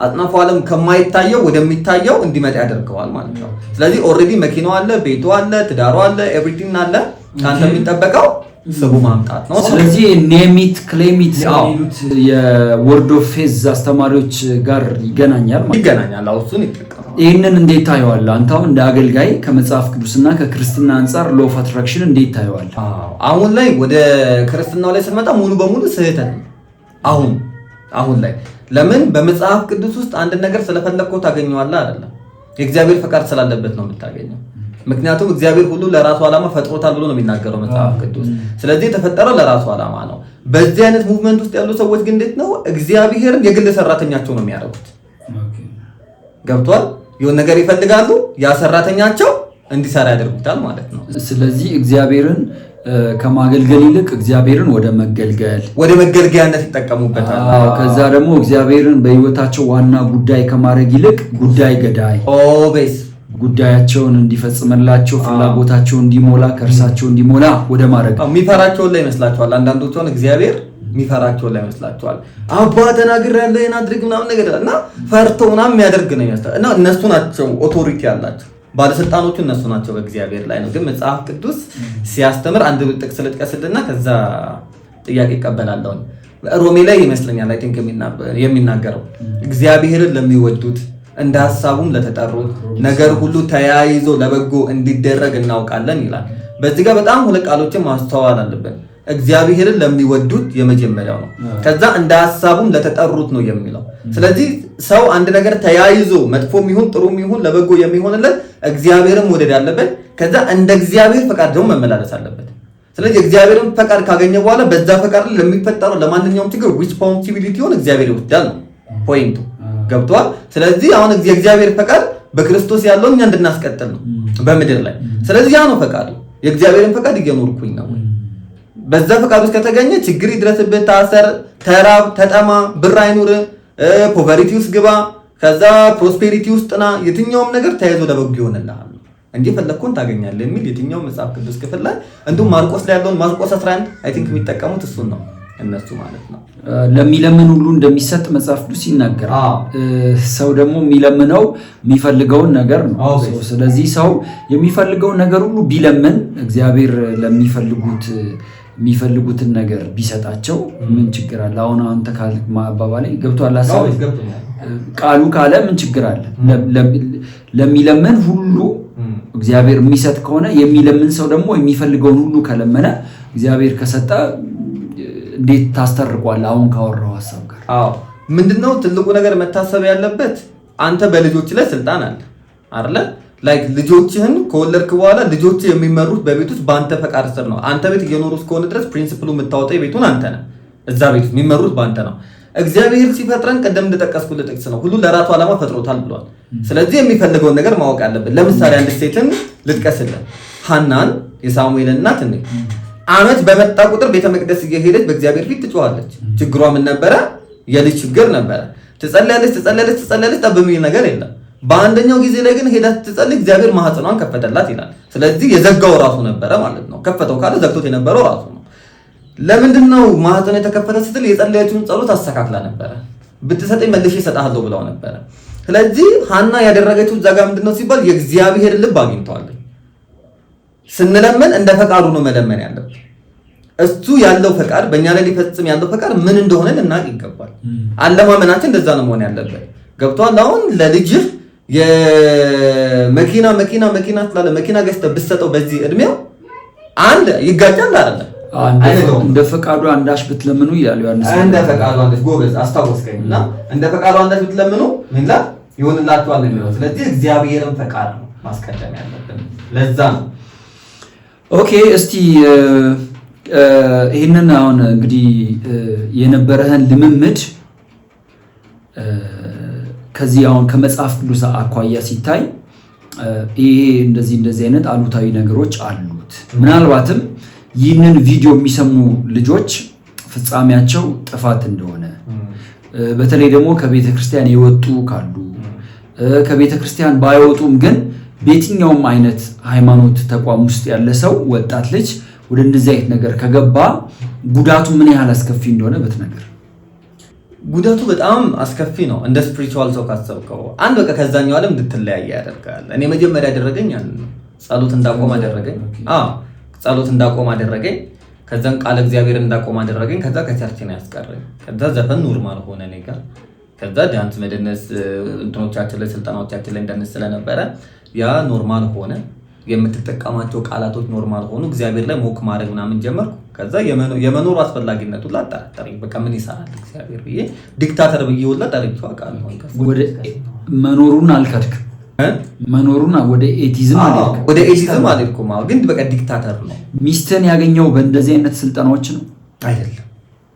አጥናፈ ዓለም ከማይታየው ወደሚታየው እንዲመጣ ያደርገዋል ማለት ነው። ስለዚህ ኦልሬዲ መኪናው አለ፣ ቤቱ አለ፣ ትዳሩ አለ፣ ኤቭሪቲንግ አለ። ካንተ የሚጠበቀው ስቡ ማምጣት ነው። ስለዚህ ኔሚት ክሌሚት የወርድ ኦፍ ፌዝ አስተማሪዎች ጋር ይገናኛል ማለት ይገናኛል። እሱን ይጠቀማል። ይህንን እንዴት ታየዋለህ አንተ? አሁን እንደ አገልጋይ ከመጽሐፍ ቅዱስና ከክርስትና አንጻር ሎ ኦፍ አትራክሽን እንዴት ታየዋለህ? አሁን ላይ ወደ ክርስትናው ላይ ስንመጣ ሙሉ በሙሉ ስህተት ነው። አሁን ላይ ለምን? በመጽሐፍ ቅዱስ ውስጥ አንድ ነገር ስለፈለግከው ታገኘዋለህ አይደለም። የእግዚአብሔር ፈቃድ ስላለበት ነው የምታገኘው። ምክንያቱም እግዚአብሔር ሁሉ ለራሱ ዓላማ ፈጥሮታል ብሎ ነው የሚናገረው መጽሐፍ ቅዱስ። ስለዚህ የተፈጠረው ለራሱ ዓላማ ነው። በዚህ አይነት ሙቭመንት ውስጥ ያሉ ሰዎች ግን እንዴት ነው እግዚአብሔርን የግል ሰራተኛቸው ነው የሚያደርጉት? ገብቷል? የሆነ ነገር ይፈልጋሉ፣ ያ ሰራተኛቸው እንዲሰራ ያደርጉታል ማለት ነው። ስለዚህ እግዚአብሔርን ከማገልገል ይልቅ እግዚአብሔርን ወደ መገልገያነት ይጠቀሙበታል። ከዛ ደግሞ እግዚአብሔርን በህይወታቸው ዋና ጉዳይ ከማድረግ ይልቅ ጉዳይ ገዳይ ጉዳያቸውን እንዲፈጽምላቸው ፍላጎታቸው እንዲሞላ ከእርሳቸው እንዲሞላ ወደ ማድረግ የሚፈራቸውን ላይ ይመስላቸዋል። አንዳንዶቹን እግዚአብሔር የሚፈራቸውን ላይ ይመስላቸዋል። አባ ተናግሬያለሁ የናድርግ ምናምን ነገር እና ፈርተው ምናምን የሚያደርግ ነው ይመስላል። እና እነሱ ናቸው ኦቶሪቲ ያላቸው ባለስልጣኖቹ እነሱ ናቸው በእግዚአብሔር ላይ ነው። ግን መጽሐፍ ቅዱስ ሲያስተምር አንድ ጥቅስ ልጥቀስልና ከዛ ጥያቄ ይቀበላለሁ። ሮሜ ላይ ይመስለኛል አይ ቲንክ የሚናገረው እግዚአብሔርን ለሚወዱት እንደ ሐሳቡም ለተጠሩት ነገር ሁሉ ተያይዞ ለበጎ እንዲደረግ እናውቃለን ይላል። በዚህ ጋር በጣም ሁለት ቃሎችን ማስተዋል አለብን። እግዚአብሔርን ለሚወዱት የመጀመሪያው ነው። ከዛ እንደ ሐሳቡም ለተጠሩት ነው የሚለው። ስለዚህ ሰው አንድ ነገር ተያይዞ መጥፎም ይሁን ጥሩም ይሁን ለበጎ የሚሆንለት እግዚአብሔርን መውደድ አለበት። ከዛ እንደ እግዚአብሔር ፈቃድ ደግሞ መመላለስ አለበት። ስለዚህ እግዚአብሔርን ፈቃድ ካገኘ በኋላ በዛ ፈቃድ ላይ ለሚፈጠረው ለማንኛውም ችግር ሪስፖንሲቢሊቲውን እግዚአብሔር ይወስዳል ነው ፖይንቱ። ገብቷል? ስለዚህ አሁን የእግዚአብሔር ፈቃድ በክርስቶስ ያለውን እኛ እንድናስቀጥል ነው በምድር ላይ። ስለዚህ ያ ነው ፈቃዱ። የእግዚአብሔርን ፈቃድ እየኖርኩኝ ነው። በዛ ፈቃድ ውስጥ ከተገኘ ችግር ይድረስብህ፣ ታሰር፣ ተራብ፣ ተጠማ፣ ብር አይኑር፣ ፖቨሪቲ ውስጥ ግባ፣ ከዛ ፕሮስፔሪቲ ውስጥ ና፣ የትኛውም ነገር ተያይዞ ለበጎ ይሆንልሃል እንጂ ፈለግኩን ታገኛለህ የሚል የትኛውም መጽሐፍ ቅዱስ ክፍል ላይ እንዲሁም ማርቆስ ላይ ያለውን ማርቆስ 11 አይ ቲንክ የሚጠቀሙት እሱን ነው እነሱ ማለት ነው። ለሚለምን ሁሉ እንደሚሰጥ መጽሐፍ ቅዱስ ይናገራል። ሰው ደግሞ የሚለምነው የሚፈልገውን ነገር ነው። ስለዚህ ሰው የሚፈልገውን ነገር ሁሉ ቢለምን እግዚአብሔር የሚፈልጉትን ነገር ቢሰጣቸው ምን ችግር አለ? አሁን አንተ አባባሌ ገብቶሃል? ቃሉ ካለ ምን ችግር አለ? ለሚለምን ሁሉ እግዚአብሔር የሚሰጥ ከሆነ የሚለምን ሰው ደግሞ የሚፈልገውን ሁሉ ከለመነ እግዚአብሔር ከሰጠ እንዴት ታስተርቋል? አሁን ካወራው ሐሳብ ጋር ምንድነው ትልቁ ነገር መታሰብ ያለበት? አንተ በልጆች ላይ ስልጣን አለ አይደለ? ላይክ ልጆችህን ከወለድክ በኋላ ልጆች የሚመሩት በቤት ውስጥ በአንተ ፈቃድ ስር ነው። አንተ ቤት እየኖሩ እስከሆነ ድረስ ፕሪንሲፕሉ የምታወጣው የቤቱን አንተ ነህ። እዛ ቤት የሚመሩት በአንተ ነው። እግዚአብሔር ሲፈጥረን ቀደም እንደጠቀስኩልህ ጥቅስ ነው፣ ሁሉ ለራሱ ዓላማ ፈጥሮታል ብሏል። ስለዚህ የሚፈልገውን ነገር ማወቅ አለብን። ለምሳሌ አንድ ሴትን ልጥቀስልህ፣ ሐናን የሳሙኤል እናት ነኝ። ዓመት በመጣ ቁጥር ቤተ መቅደስ እየሄደች በእግዚአብሔር ፊት ትጮኻለች። ችግሯ ምን ነበረ? የልጅ ችግር ነበረ። ትጸልያለች፣ ጠብ የሚል ነገር የለም። በአንደኛው ጊዜ ላይ ግን ሄዳ ትጸልይ፣ እግዚአብሔር ማህፀኗን ከፈተላት ይላል። ስለዚህ የዘጋው ራሱ ነበረ ማለት ነው። ከፈተው ካለ ዘግቶት የነበረው ራሱ ነው። ለምንድን ነው ማህፀኗ የተከፈተ ስትል የጸለየችውን ጸሎት አስተካክላ ነበረ። ብትሰጠኝ መልሼ እሰጥሃለሁ ብለው ነበረ። ስለዚህ ሐና ያደረገችው እዛ ጋር ምንድነው ሲባል የእግዚአብሔር ልብ አግኝተዋለች። ስንለምን እንደ ፈቃዱ ነው መለመን ያለብን። እሱ ያለው ፈቃድ በእኛ ላይ ሊፈጽም ያለው ፈቃድ ምን እንደሆነ ልናውቅ ይገባል። አለማመናችን እንደዛ ነው መሆን ያለበት። ገብቷል? አሁን ለልጅህ የመኪና ስላለ መኪና ገዝተህ ብትሰጠው በዚህ እድሜው አንድ ይጋጫል አይደለም? እንደ ፈቃዱ አንዳች ብትለምኑ ይላል ዮሐንስ። እንደ ፈቃዱ አንዳች ጎበዝ አስታወስከኝና እንደ ፈቃዱ አንዳች ብትለምኑ ምን ይላል? ይሆንላችኋል የሚለው። ስለዚህ እግዚአብሔርን ፈቃድ ነው ማስቀደም ያለብን። ለዛ ነው። ኦኬ፣ እስቲ ይህንን አሁን እንግዲህ የነበረህን ልምምድ ከዚህ አሁን ከመጽሐፍ ቅዱስ አኳያ ሲታይ ይሄ እንደዚህ አይነት አሉታዊ ነገሮች አሉት። ምናልባትም ይህንን ቪዲዮ የሚሰሙ ልጆች ፍጻሜያቸው ጥፋት እንደሆነ፣ በተለይ ደግሞ ከቤተ ክርስቲያን የወጡ ካሉ፣ ከቤተ ክርስቲያን ባይወጡም ግን በየትኛውም አይነት ሃይማኖት ተቋም ውስጥ ያለ ሰው ወጣት ልጅ ወደ እንደዚህ አይነት ነገር ከገባ ጉዳቱ ምን ያህል አስከፊ እንደሆነ በትነግር። ጉዳቱ በጣም አስከፊ ነው። እንደ ስፒሪቹዋል ሰው ካሰብከው አንድ በቃ ከዛኛው ዓለም እንድትለያየ ያደርጋል። እኔ መጀመሪያ ያደረገኝ ያን ነው። ጸሎት እንዳቆም አደረገኝ። ጸሎት እንዳቆም አደረገኝ። ከዛን ቃል እግዚአብሔር እንዳቆም አደረገኝ። ከዛ ከቸርች ነው ያስቀረኝ። ከዛ ዘፈን ኖርማል ሆነ እኔ ጋር። ከዛ ዳንስ መደነስ እንትኖቻችን ላይ ስልጣናዎቻችን ላይ እንደነስ ስለነበረ ያ ኖርማል ሆነ። የምትጠቀማቸው ቃላቶች ኖርማል ሆኑ። እግዚአብሔር ላይ ሞክ ማድረግ ምናምን ጀመርኩ። ከዛ የመኖሩ አስፈላጊነቱ ላጣጣረኝ። በቃ ምን ይሰራል እግዚአብሔር ብዬ ዲክታተር ብዬ ወላ ጠርቼው አውቃለሁ። ወደ መኖሩን አልካድክም? መኖሩን ወደ ኤቲዝም አልሄድክም? ወደ ኤቲዝም አልሄድኩም። ግን በቃ ዲክታተር ነው። ሚስትን ያገኘው በእንደዚህ አይነት ስልጠናዎች ነው አይደለም?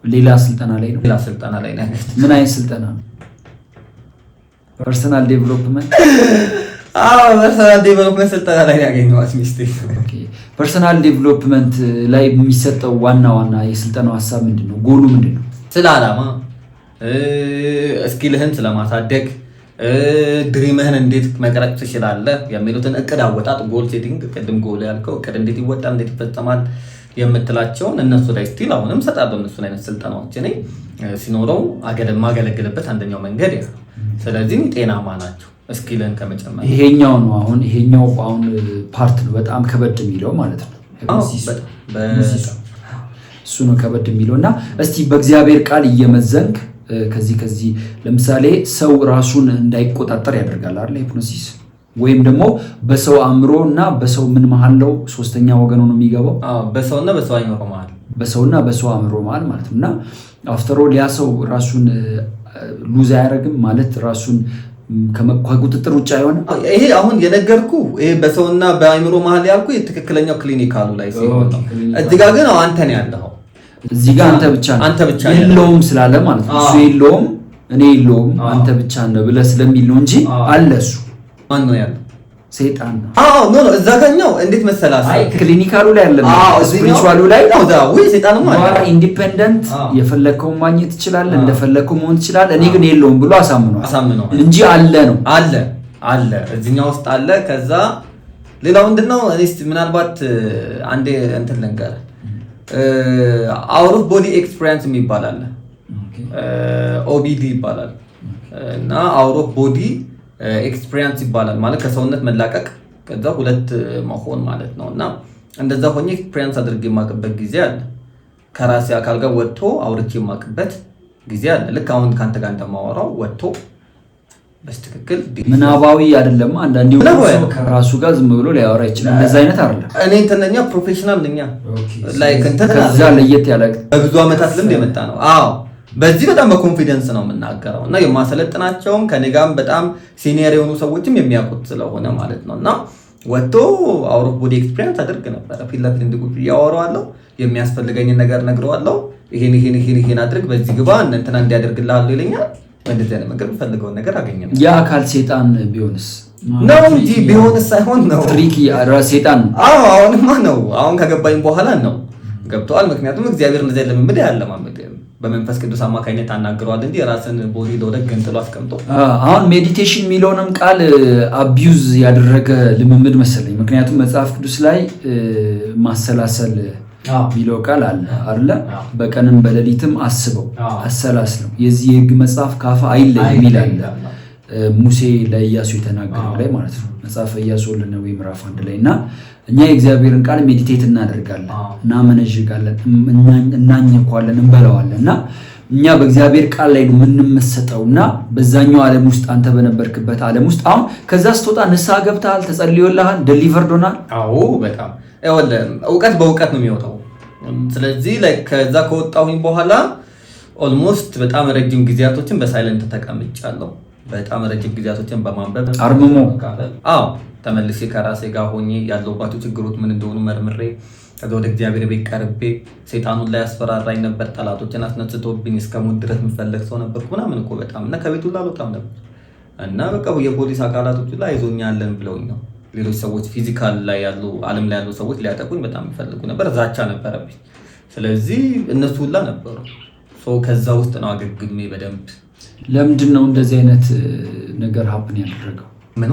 ሌላ ስልጠና ላይ ነው። ሌላ ስልጠና ላይ ነው። ምን አይነት ስልጠና ነው? ፐርሰናል ዴቨሎፕመንት? ፐርሰናል ዴቨሎፕመንት ስልጠና ላይ ያገኘኋት ሚስቴ። ፐርሰናል ዴቨሎፕመንት ላይ የሚሰጠው ዋና የስልጠናው ሀሳብ ምንድን ነው? ጎሉ ምንድን ነው? ስለ ዓላማ፣ እስኪልህን ስለማሳደግ፣ ድሪምህን እንዴት መቅረጽ ትችላለህ የሚሉትን እቅድ አወጣጥ፣ ጎል ሴቲንግ፣ ቅድም ጎል ያልከው እቅድ እንዴት ይወጣል፣ እንዴት ይፈጸማል የምትላቸውን እነሱ ላይ ስቲል አሁንም ሰጣለሁ። እነሱን አይነት ስልጠናዎች እኔ ሲኖረው ማገለግልበት አንደኛው መንገድ ያ። ስለዚህ ጤናማ ናቸው። እስኪልን ከመጨመር ይሄኛው አሁን ፓርት ነው በጣም ከበድ የሚለው ማለት ነው። እሱ ነው ከበድ የሚለው እና እስቲ በእግዚአብሔር ቃል እየመዘንክ ከዚህ ለምሳሌ ሰው ራሱን እንዳይቆጣጠር ያደርጋል አይደል? ሂፕኖሲስ ወይም ደግሞ በሰው አእምሮ እና በሰው ምን መሃል ነው ሶስተኛ ወገን ነው የሚገባው? በሰውና በሰው አእምሮ መሃል በሰውና በሰው አእምሮ ማለት ነውና አፍተር ኦል ያ ሰው ራሱን ሉዝ አያደርግም ማለት ራሱን ከቁጥጥር ውጭ አይሆንም። ይሄ አሁን የነገርኩ ይሄ በሰውና በአእምሮ መሀል ያልኩ የትክክለኛው ክሊኒካሉ ላይ ሲሆን ነው። እዚህ ጋር ግን አንተ ነው ያለው። እዚህ ጋር አንተ ብቻ የለውም ስላለ ማለት ነው። እሱ የለውም እኔ የለውም አንተ ብቻ ነው ብለህ ስለሚል ነው እንጂ አለ እሱ። ማን ነው ያለው? ሰይጣን ነው። ኖ እዛኛው እንዴት መሰላስ? ክሊኒካሉ ላይ አለ ስፒሪቹዋሉ ላይ ወይ ሰይጣን ማለት ኢንዲፔንደንት የፈለከውን ማግኘት ይችላል፣ እንደፈለከው መሆን ይችላል። እኔ ግን የለውም ብሎ አሳምነው እንጂ አለ ነው። አለ እዚህኛው ውስጥ አለ። ከዛ ሌላው ምንድነው? እኔስ ምናልባት አንዴ እንትን ልንገር አውት ኦፍ ቦዲ ኤክስፒሪየንስ የሚባል አለ። ኦቢዲ ይባላል እና አውት ኦፍ ቦዲ ኤክስፒሪየንስ ይባላል ማለት ከሰውነት መላቀቅ ከዛ ሁለት መሆን ማለት ነው። እና እንደዛ ሆኜ ኤክስፒሪየንስ አድርጌ የማቅበት ጊዜ አለ። ከራሴ አካል ጋር ወጥቶ አውርቼ የማቅበት ጊዜ አለ። ልክ አሁን ካንተ ጋር እንደማወራው ወጥቶ በስትክክል ምናባዊ አይደለም። አንዳንዴ ከራሱ ጋር ዝም ብሎ ሊያወራ ይችላል። እንደዛ አይነት አይደለም። እኔ እንተነኛ ፕሮፌሽናል ነኛ ላይክ እንተ ከዛ ለየት ያለ በብዙ ዓመታት ልምድ የመጣ ነው። በዚህ በጣም በኮንፊደንስ ነው የምናገረው እና የማሰለጥናቸውም ከኔ ጋርም በጣም ሲኒየር የሆኑ ሰዎችም የሚያውቁት ስለሆነ ማለት ነው። እና ወጥቶ አውት ኦፍ ቦዲ ኤክስፒሪየንስ አድርግ ነበረ። ፊት ለፊት እንዲቁጭ እያወራዋለሁ፣ የሚያስፈልገኝን ነገር ነግረዋለሁ። ይሄን አድርግ፣ በዚህ ግባ፣ እንትና እንዲያደርግልሃለሁ ይለኛል። በእንደዚህ አይነት መንገድ የምፈልገውን ነገር አገኘ። የአካል ሴጣን ቢሆንስ ነው እንጂ ቢሆንስ ሳይሆን ነው ትሪክ ሴጣን። አሁንማ ነው አሁን ከገባኝ በኋላ ነው ገብተዋል። ምክንያቱም እግዚአብሔር እንደዚህ ልምምድ ያለማመድ በመንፈስ ቅዱስ አማካኝነት አናግረዋል እንጂ የራስን ቦዲ ለወደግ ገንጥሎ አስቀምጦ። አሁን ሜዲቴሽን የሚለውንም ቃል አቢዩዝ ያደረገ ልምምድ መሰለኝ። ምክንያቱም መጽሐፍ ቅዱስ ላይ ማሰላሰል የሚለው ቃል አለ አይደለ? በቀንም በሌሊትም አስበው አሰላስለው የዚህ የሕግ መጽሐፍ ካፋ አይለይም ይላል ሙሴ ለኢያሱ የተናገረው ላይ ማለት ነው። መጽሐፈ ኢያሱ ለነዌ ምዕራፍ 1 ላይ እና እኛ የእግዚአብሔርን ቃል ሜዲቴት እናደርጋለን እና መነዥጋለን እናኝኳለን እንበላዋለን እና እኛ በእግዚአብሔር ቃል ላይ ነው የምንመሰጠውና በዛኛው ዓለም ውስጥ አንተ በነበርክበት ዓለም ውስጥ አሁን ከዛ ስትወጣ ንስሐ ገብተሃል፣ ተጸልዮልሃል፣ ዴሊቨርድ ሆናል። በጣም እውቀት በእውቀት ነው የሚወጣው። ስለዚህ ላይ ከዛ ከወጣሁኝ በኋላ ኦልሞስት በጣም ረጅም ጊዜያቶችን በሳይለንት ተቀምጫለሁ። በጣም ረጅም ጊዜያቶችን በማንበብ አርምሞ ተመልሼ ከራሴ ጋር ሆኜ ያለውባቸው ችግሮች ምን እንደሆኑ መርምሬ ከዛ ወደ እግዚአብሔር ቤት ቀርቤ ሰይጣኑን ላይ ያስፈራራኝ ነበር። ጠላቶችን አስነስቶብኝ እስከ ሞት ድረስ የምፈልግ ሰው ነበርኩ ምናምን እኮ በጣም እና ከቤቱ ላልወጣም ነበር እና በቃ የፖሊስ አካላቶቹ ላይ አይዞኛለን ብለውኝ ነው። ሌሎች ሰዎች ፊዚካል ላይ ያሉ ዓለም ላይ ያሉ ሰዎች ሊያጠቁኝ በጣም ይፈልጉ ነበር። ዛቻ ነበረብኝ። ስለዚህ እነሱ ሁላ ነበሩ። ከዛ ውስጥ ነው አገግሜ በደንብ። ለምንድን ነው እንደዚህ አይነት ነገር ሀፕን ያደረገው? ምኑ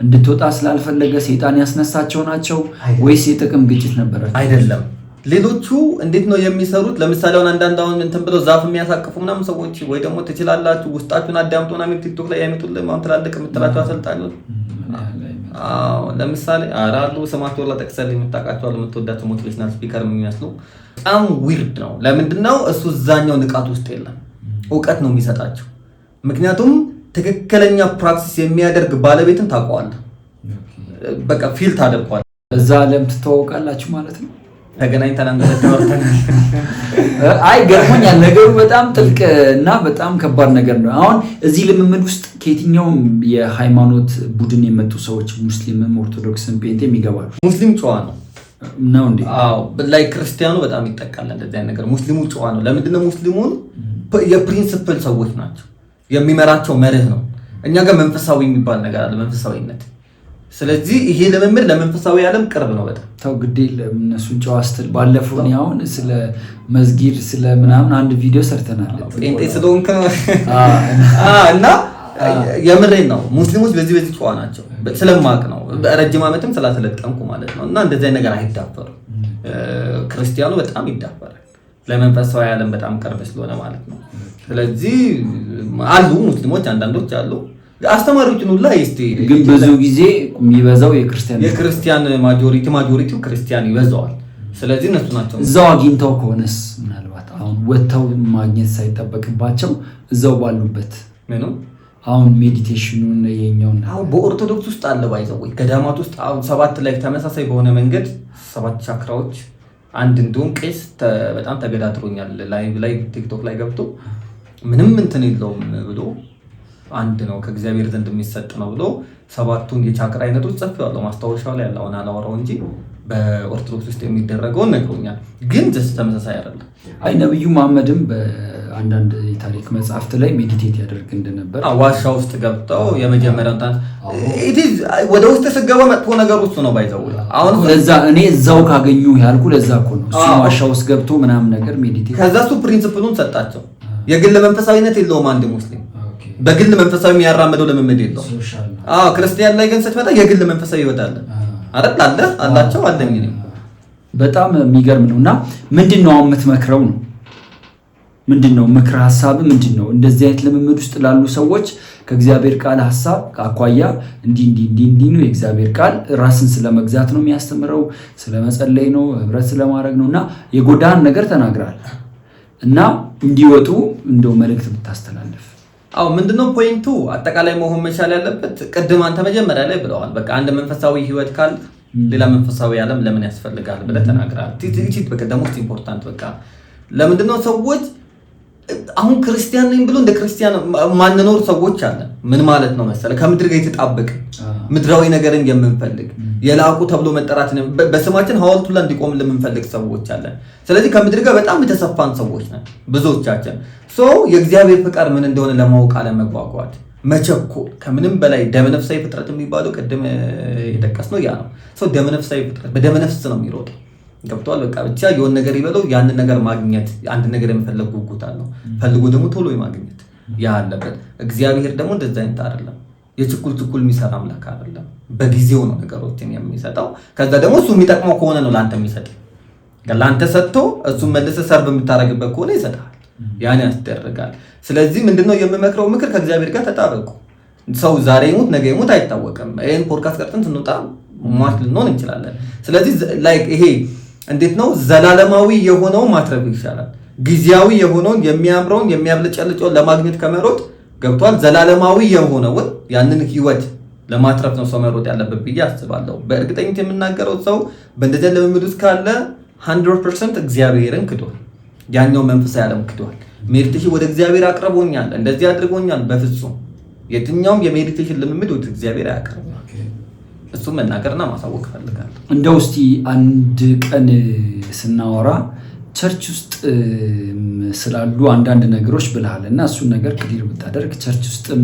እንድትወጣ ስላልፈለገ ሰይጣን ያስነሳቸው ናቸው ወይስ የጥቅም ግጭት ነበራቸው? አይደለም። ሌሎቹ እንዴት ነው የሚሰሩት? ለምሳሌ አንዳንድ አሁን እንትን ብለው ዛፍ የሚያሳቅፉ ምናምን ሰዎች ወይ ደግሞ ትችላላችሁ ውስጣችሁን አዳምጡ ምናምን ቲክቶክ ላይ ያመጡልህ አሁን ትላልቅ የምትላቸው አሰልጣኞች ለምሳሌ አራሉ ስማቸው ለጠቅሰልኝ የምታውቃቸው የምትወዳቸው ሞቲቬሽናል ስፒከር የሚመስሉ በጣም ዊርድ ነው። ለምንድነው እሱ እዛኛው ንቃት ውስጥ የለም፣ እውቀት ነው የሚሰጣቸው። ምክንያቱም ትክክለኛ ፕራክቲስ የሚያደርግ ባለቤትን ታውቀዋለህ፣ በቃ ፊል ታደርገዋለህ። እዛ ዓለም ትተዋወቃላችሁ ማለት ነው። ተገናኝተን አንተን አይ ገርሞኛል ነገሩ በጣም ጥልቅ እና በጣም ከባድ ነገር ነው። አሁን እዚህ ልምምድ ውስጥ ከየትኛውም የሃይማኖት ቡድን የመጡ ሰዎች ሙስሊምም፣ ኦርቶዶክስም፣ ጴንጤም ይገባሉ። ሙስሊም ጨዋ ነው ነው እንዴ? ላይ ክርስቲያኑ በጣም ይጠቃል እንደዚህ አይነት ነገር። ሙስሊሙ ጨዋ ነው። ለምንድነው? ሙስሊሙን የፕሪንሲፕል ሰዎች ናቸው፣ የሚመራቸው መርህ ነው። እኛ ጋር መንፈሳዊ የሚባል ነገር አለ፣ መንፈሳዊነት። ስለዚህ ይሄ ልምምድ ለመንፈሳዊ ዓለም ቅርብ ነው በጣም። ተው ግዴ ለእነሱን ጨዋ ስትል ባለፈው እኔ አሁን ስለ መስጊድ ስለ ምናምን አንድ ቪዲዮ ሰርተናል። ጴንጤ ስለሆንክ እና የምሬን ነው። ሙስሊሞች በዚህ ጨዋ ናቸው ስለማቅ ነው፣ በረጅም ዓመትም ስላሰለጠንኩ ማለት ነው። እና እንደዚህ ነገር አይዳፈሩም። ክርስቲያኑ በጣም ይዳፈራል፣ ለመንፈሳዊ ዓለም በጣም ቅርብ ስለሆነ ማለት ነው። ስለዚህ አሉ ሙስሊሞች አንዳንዶች አሉ አስተማሪዎችን ሁላ ግን ብዙ ጊዜ የሚበዛው የክርስቲያን ማጆሪቲው ክርስቲያን ይበዛዋል። ስለዚህ እነሱ ናቸው። እዛው አግኝተው ከሆነስ ምናልባት አሁን ወጥተው ማግኘት ሳይጠበቅባቸው እዛው ባሉበት ምኑ አሁን ሜዲቴሽኑን የኛውን አሁን በኦርቶዶክስ ውስጥ አለ ባይዘው ገዳማት ውስጥ አሁን 7 ላይ ተመሳሳይ በሆነ መንገድ 7 ቻክራዎች አንድ እንደውም ቄስ በጣም ተገዳድሮኛል ላይ ቲክቶክ ላይ ገብቶ ምንም እንትን የለውም ብሎ አንድ ነው ከእግዚአብሔር ዘንድ የሚሰጥ ነው ብሎ 7ቱን የቻክራ አይነቶች ጽፌዋለሁ ማስታወሻው ላይ ያለውን አላወራው እንጂ በኦርቶዶክስ ውስጥ የሚደረገውን ነግሮኛል። ግን ተመሳሳይ አይደለም። አይ ነብዩ መሐመድም በአንዳንድ የታሪክ መጽሐፍት ላይ ሜዲቴት ያደርግ እንደነበር ዋሻ ውስጥ ገብተው የመጀመሪያው ወደ ውስጥ ስገባ መጥፎ ነገር ውስጥ ነው ባይዘው። አሁን ለዛ እኔ እዛው ካገኙ ያልኩ ለዛ እኮ ነው እሱ ዋሻ ውስጥ ገብቶ ምናምን ነገር ሜዲቴት ከዛ እሱ ፕሪንሲፕሉን ሰጣቸው። የግል መንፈሳዊነት የለውም አንድ ሙስሊም በግል መንፈሳዊ የሚያራምደው ልምምድ የለውም። ክርስቲያን ላይ ግን ስትመጣ የግል መንፈሳዊ ይወጣል አይደል አላቸው አለኝ ነው። በጣም የሚገርም ነውና ምንድነው አሁን የምትመክረው ነው? ምንድነው ምክር ሐሳብ ምንድነው? እንደዚህ አይነት ልምምድ ውስጥ ላሉ ሰዎች ከእግዚአብሔር ቃል ሐሳብ አኳያ እንዲህ ነው የእግዚአብሔር ቃል ራስን ስለመግዛት ነው የሚያስተምረው፣ ስለመጸለይ ነው፣ ህብረት ስለማድረግ ነውና የጎዳን ነገር ተናግራል እና እንዲወጡ እንደው መልእክት ብታስተላልፍ። ምንድነው ፖይንቱ? አጠቃላይ መሆን መቻል ያለበት ቅድም አንተ መጀመሪያ ላይ ብለዋል። በቃ አንድ መንፈሳዊ ህይወት ካለ ሌላ መንፈሳዊ ዓለም ለምን ያስፈልጋል ብለህ ተናግራል። ቲቲት በቃ ደሞስት ኢምፖርታንት በቃ ለምንድነው ሰዎች አሁን ክርስቲያን ነኝ ብሎ እንደ ክርስቲያን ማንኖር ሰዎች አለ። ምን ማለት ነው መሰለህ? ከምድር ጋር የተጣበቀ ምድራዊ ነገርን የምንፈልግ የላቁ ተብሎ መጠራት በስማችን ሐውልቱ ላይ እንዲቆም ለምንፈልግ ሰዎች አለ። ስለዚህ ከምድር ጋር በጣም የተሰፋን ሰዎች ነን ብዙዎቻችን። የእግዚአብሔር ፍቃድ ምን እንደሆነ ለማወቅ አለመጓጓት፣ መቸኮል፣ ከምንም በላይ ደመነፍሳዊ ፍጥረት የሚባለው ቅድም የጠቀስነው ያ ነው። ደመነፍሳይ ፍጥረት በደመነፍስ ነው የሚሮጠው። ገብቷል። በቃ ብቻ የሆነ ነገር ይበለው ያንን ነገር ማግኘት አንድ ነገር የመፈለግ ጉጉት አለው። ፈልጎ ደግሞ ቶሎ የማግኘት ያ አለበት። እግዚአብሔር ደግሞ እንደዛ አይነት አይደለም። የችኩል የሚሰራ አምላክ አይደለም። በጊዜው ነው ነገሮችን የሚሰጠው። ከዛ ደግሞ እሱ የሚጠቅመው ከሆነ ነው ላንተ የሚሰጥ። ላንተ ሰጥቶ እሱ መልሰህ ሰርቭ የምታረግበት ከሆነ ይሰጣል። ያን ያስደርጋል። ስለዚህ ምንድነው የምመክረው ምክር? ከእግዚአብሔር ጋር ተጣበቁ። ሰው ዛሬ ይሙት ነገ ይሙት አይታወቅም። ይሄን ፖድካስት ቀርተን ስንወጣ ሟች ልንሆን እንችላለን። ስለዚህ ላይክ ይሄ እንዴት ነው ዘላለማዊ የሆነው ማትረፍ ይሻላል። ጊዜያዊ የሆነውን የሚያምረውን የሚያብለጨልጨውን ለማግኘት ከመሮጥ ገብቷል። ዘላለማዊ የሆነውን ያንን ህይወት ለማትረፍ ነው ሰው መሮጥ ያለበት ብዬ አስባለሁ። በእርግጠኝነት የምናገረው ሰው በእንደዚህ ልምምድ ውስጥ ካለ 100% እግዚአብሔርን ክዷል። ያኛው መንፈሳዊ ዓለም ክዷል። ሜዲቴሽን ወደ እግዚአብሔር አቅርቦኛል እንደዚህ አድርጎኛል በፍጹም የትኛውም የሜዲቴሽን ልምምድ ወደ እግዚአብሔር አያቀርብም። እሱ መናገርና ማሳወቅ ፈልጋለሁ። እንደው እስቲ አንድ ቀን ስናወራ ቸርች ውስጥ ስላሉ አንዳንድ ነገሮች ብለሃልና እሱን ነገር ክሊር ብታደርግ ቸርች ውስጥም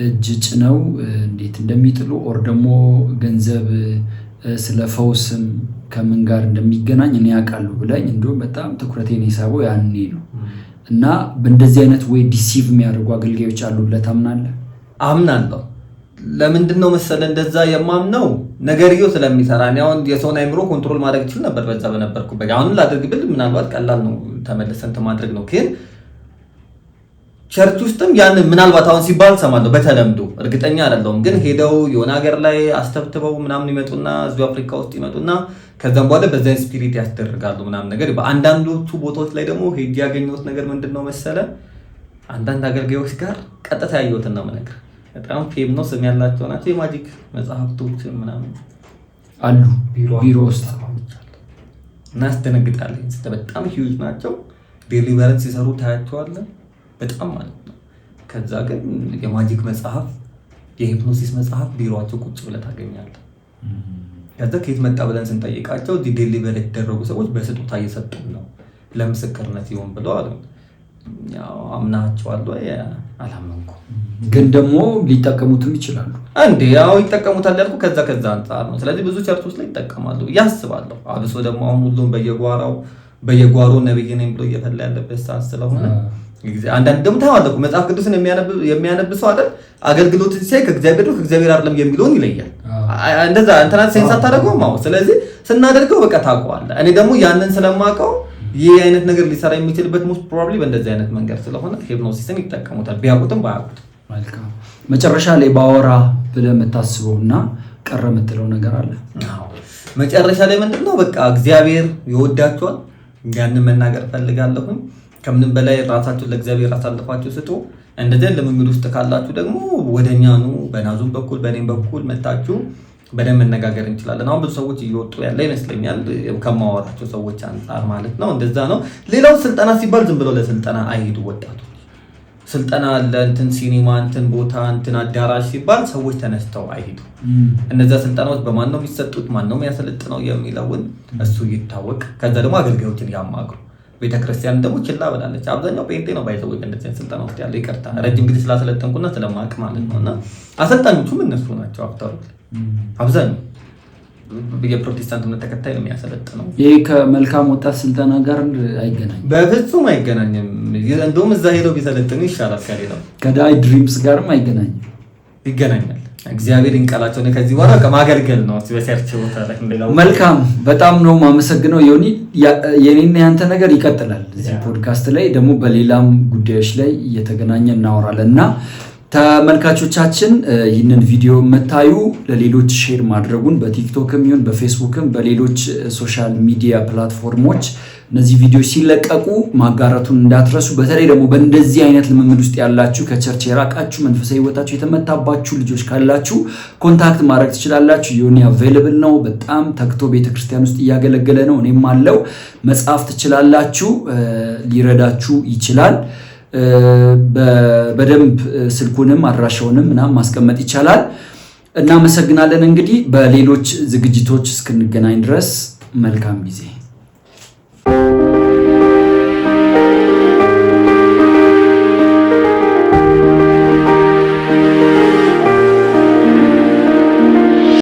እጅ ጭነው እንዴት እንደሚጥሉ ኦር ደግሞ ገንዘብ ስለ ፈውስም ከምን ጋር እንደሚገናኝ እኔ ያውቃሉ ብለኝ እንደውም በጣም ትኩረቴን የሳበው ያኔ ነው። እና በእንደዚህ አይነት ወይ ዲሲቭ የሚያደርጉ አገልጋዮች አሉ ብለህ ታምናለህ? አምናለሁ። ለምንድን ነው መሰለህ እንደዛ የማምነው? ነገርየው ስለሚሰራ ነው። አሁን የሰውን አይምሮ ኮንትሮል ማድረግ ይችል ነበር በዛ በነበርኩበት። አሁን ላድርግ ብል ምናልባት ቀላል ነው ተመለሰን ማድረግ ነው። ግን ቸርች ውስጥም ያን ምናልባት አሁን ሲባል ሰማለሁ በተለምዶ እርግጠኛ አይደለሁም። ግን ሄደው የሆነ ሀገር ላይ አስተብትበው ምናምን ይመጡና እዚሁ አፍሪካ ውስጥ ይመጡና ከዛም በኋላ በዛን ስፒሪት ያስደርጋሉ ምናምን ነገር። በአንዳንዶቹ ቦታዎች ላይ ደግሞ ሄድ ያገኘሁት ነገር ምንድነው መሰለህ? አንዳንድ አገልጋዮች ጋር ቀጥታ ያየሁትን ነው የምነግርህ። በጣም ፌመስ ስም ያላቸው ናቸው። የማጂክ መጽሐፍቶች ምናምን አሉ ቢሮ ውስጥ እና ያስደነግጣል። በጣም ሂውጅ ናቸው። ዴሊቨረንስ ሲሰሩ ታያቸዋለህ በጣም ማለት ነው። ከዛ ግን የማጂክ መጽሐፍ የሂፕኖሲስ መጽሐፍ ቢሮአቸው ቁጭ ብለህ ታገኛለህ። ከዛ ከየት መጣ ብለን ስንጠይቃቸው ዴሊቨር የተደረጉ ሰዎች በስጦታ እየሰጡን ነው ለምስክርነት ይሆን ብለው አሉ። ያው አምናቸዋለሁ አላመንኩም። ግን ደግሞ ሊጠቀሙትም ይችላሉ እንዴ? ያው ይጠቀሙታል ያልኩ ከዛ አንጻር ነው። ስለዚህ ብዙ ቸርቾች ላይ ይጠቀማሉ ያስባለሁ። አብሶ ደግሞ አሁን ሁሉም በየጓሮ ነብይ ነኝ ብሎ እየፈላ ያለበት ሰዓት ስለሆነ አንዳንድ ደግሞ ታዋለቁ መጽሐፍ ቅዱስን የሚያነብ ሰው አይደል አገልግሎት ሲያይ ከእግዚአብሔር አይደለም የሚለውን ይለያል። እንደዛ እንትና ሴንስ አታደርገውም። ስለዚህ ስናደርገው በቃ ታውቀዋለህ። እኔ ደግሞ ያንን ስለማውቀው ይህ አይነት ነገር ሊሰራ የሚችልበት ሞስት ፕሮባብሊ በእንደዚህ አይነት መንገድ ስለሆነ ሂፕኖሲስን ይጠቀሙታል ቢያውቁትም ባያውቁትም። መልካም። መጨረሻ ላይ ባወራ ብለህ የምታስበውና ቀረ የምትለው ነገር አለ? መጨረሻ ላይ ምንድነው በቃ እግዚአብሔር ይወዳቸዋል። ያንን መናገር ፈልጋለሁኝ። ከምንም በላይ ራሳችሁን ለእግዚአብሔር አሳልፋችሁ ስጡ። እንደዚህ ልምምድ ውስጥ ካላችሁ ደግሞ ወደኛ ኑ። በናዙም በኩል በኔም በኩል መጣችሁ በደንብ መነጋገር እንችላለን። አሁን ብዙ ሰዎች እየወጡ ያለ ይመስለኛል ከማወራቸው ሰዎች አንፃር ማለት ነው። እንደዛ ነው። ሌላው ስልጠና ሲባል ዝም ብሎ ለስልጠና አይሄዱ ወጣቶች። ስልጠና ለእንትን ሲኒማ እንትን ቦታ እንትን አዳራሽ ሲባል ሰዎች ተነስተው አይሄዱ። እነዛ ስልጠናዎች በማን ነው የሚሰጡት፣ ማን ነው የሚያሰለጥነው የሚለውን እሱ ይታወቅ። ከዛ ደግሞ አገልጋዮችን ያማክሩ። ቤተክርስቲያን ደግሞ ችላ ብላለች። አብዛኛው ጴንጤ ነው ባይዘው እንደዚህ ስልጠና ውስጥ ያለው። ይቅርታ ረጅም ጊዜ ስላሰለጠንኩና ስለማቅ ማለት ነውና አሰልጣኞቹም እነሱ ናቸው። አፍተሩ አብዛኛው የፕሮቴስታንት እምነት ተከታይ ነው የሚያሰለጥነው። ይሄ ከመልካም ወጣት ስልጠና ጋር አይገናኝም፣ በፍጹም አይገናኝም። እንደውም እዛ ሄደው ቢሰለጥኑ ይሻላል ከሌላው። ከዳይ ድሪምስ ጋርም አይገናኝም። ይገናኛል። እግዚአብሔር ይንቀላቸው ነው። ከዚህ በኋላ ከማገልገል ነው በሰርች ቦታ ላይ እንደለው። መልካም፣ በጣም ነው ማመሰግነው ዮኒ። የኔና ያንተ ነገር ይቀጥላል እዚህ ፖድካስት ላይ ደግሞ በሌላም ጉዳዮች ላይ እየተገናኘ እናወራለን እና ተመልካቾቻችን ይህንን ቪዲዮ የምታዩ ለሌሎች ሼር ማድረጉን በቲክቶክም ይሁን በፌስቡክም በሌሎች ሶሻል ሚዲያ ፕላትፎርሞች እነዚህ ቪዲዮዎች ሲለቀቁ ማጋራቱን እንዳትረሱ። በተለይ ደግሞ በእንደዚህ አይነት ልምምድ ውስጥ ያላችሁ ከቸርች የራቃችሁ መንፈሳዊ ህይወታችሁ የተመታባችሁ ልጆች ካላችሁ ኮንታክት ማድረግ ትችላላችሁ። ዮኒ አቬይለብል ነው። በጣም ተግቶ ቤተክርስቲያን ውስጥ እያገለገለ ነው። እኔም አለው። መጻፍ ትችላላችሁ። ሊረዳችሁ ይችላል። በደንብ ስልኩንም አድራሻውንም ምናምን ማስቀመጥ ይቻላል። እናመሰግናለን። እንግዲህ በሌሎች ዝግጅቶች እስክንገናኝ ድረስ መልካም ጊዜ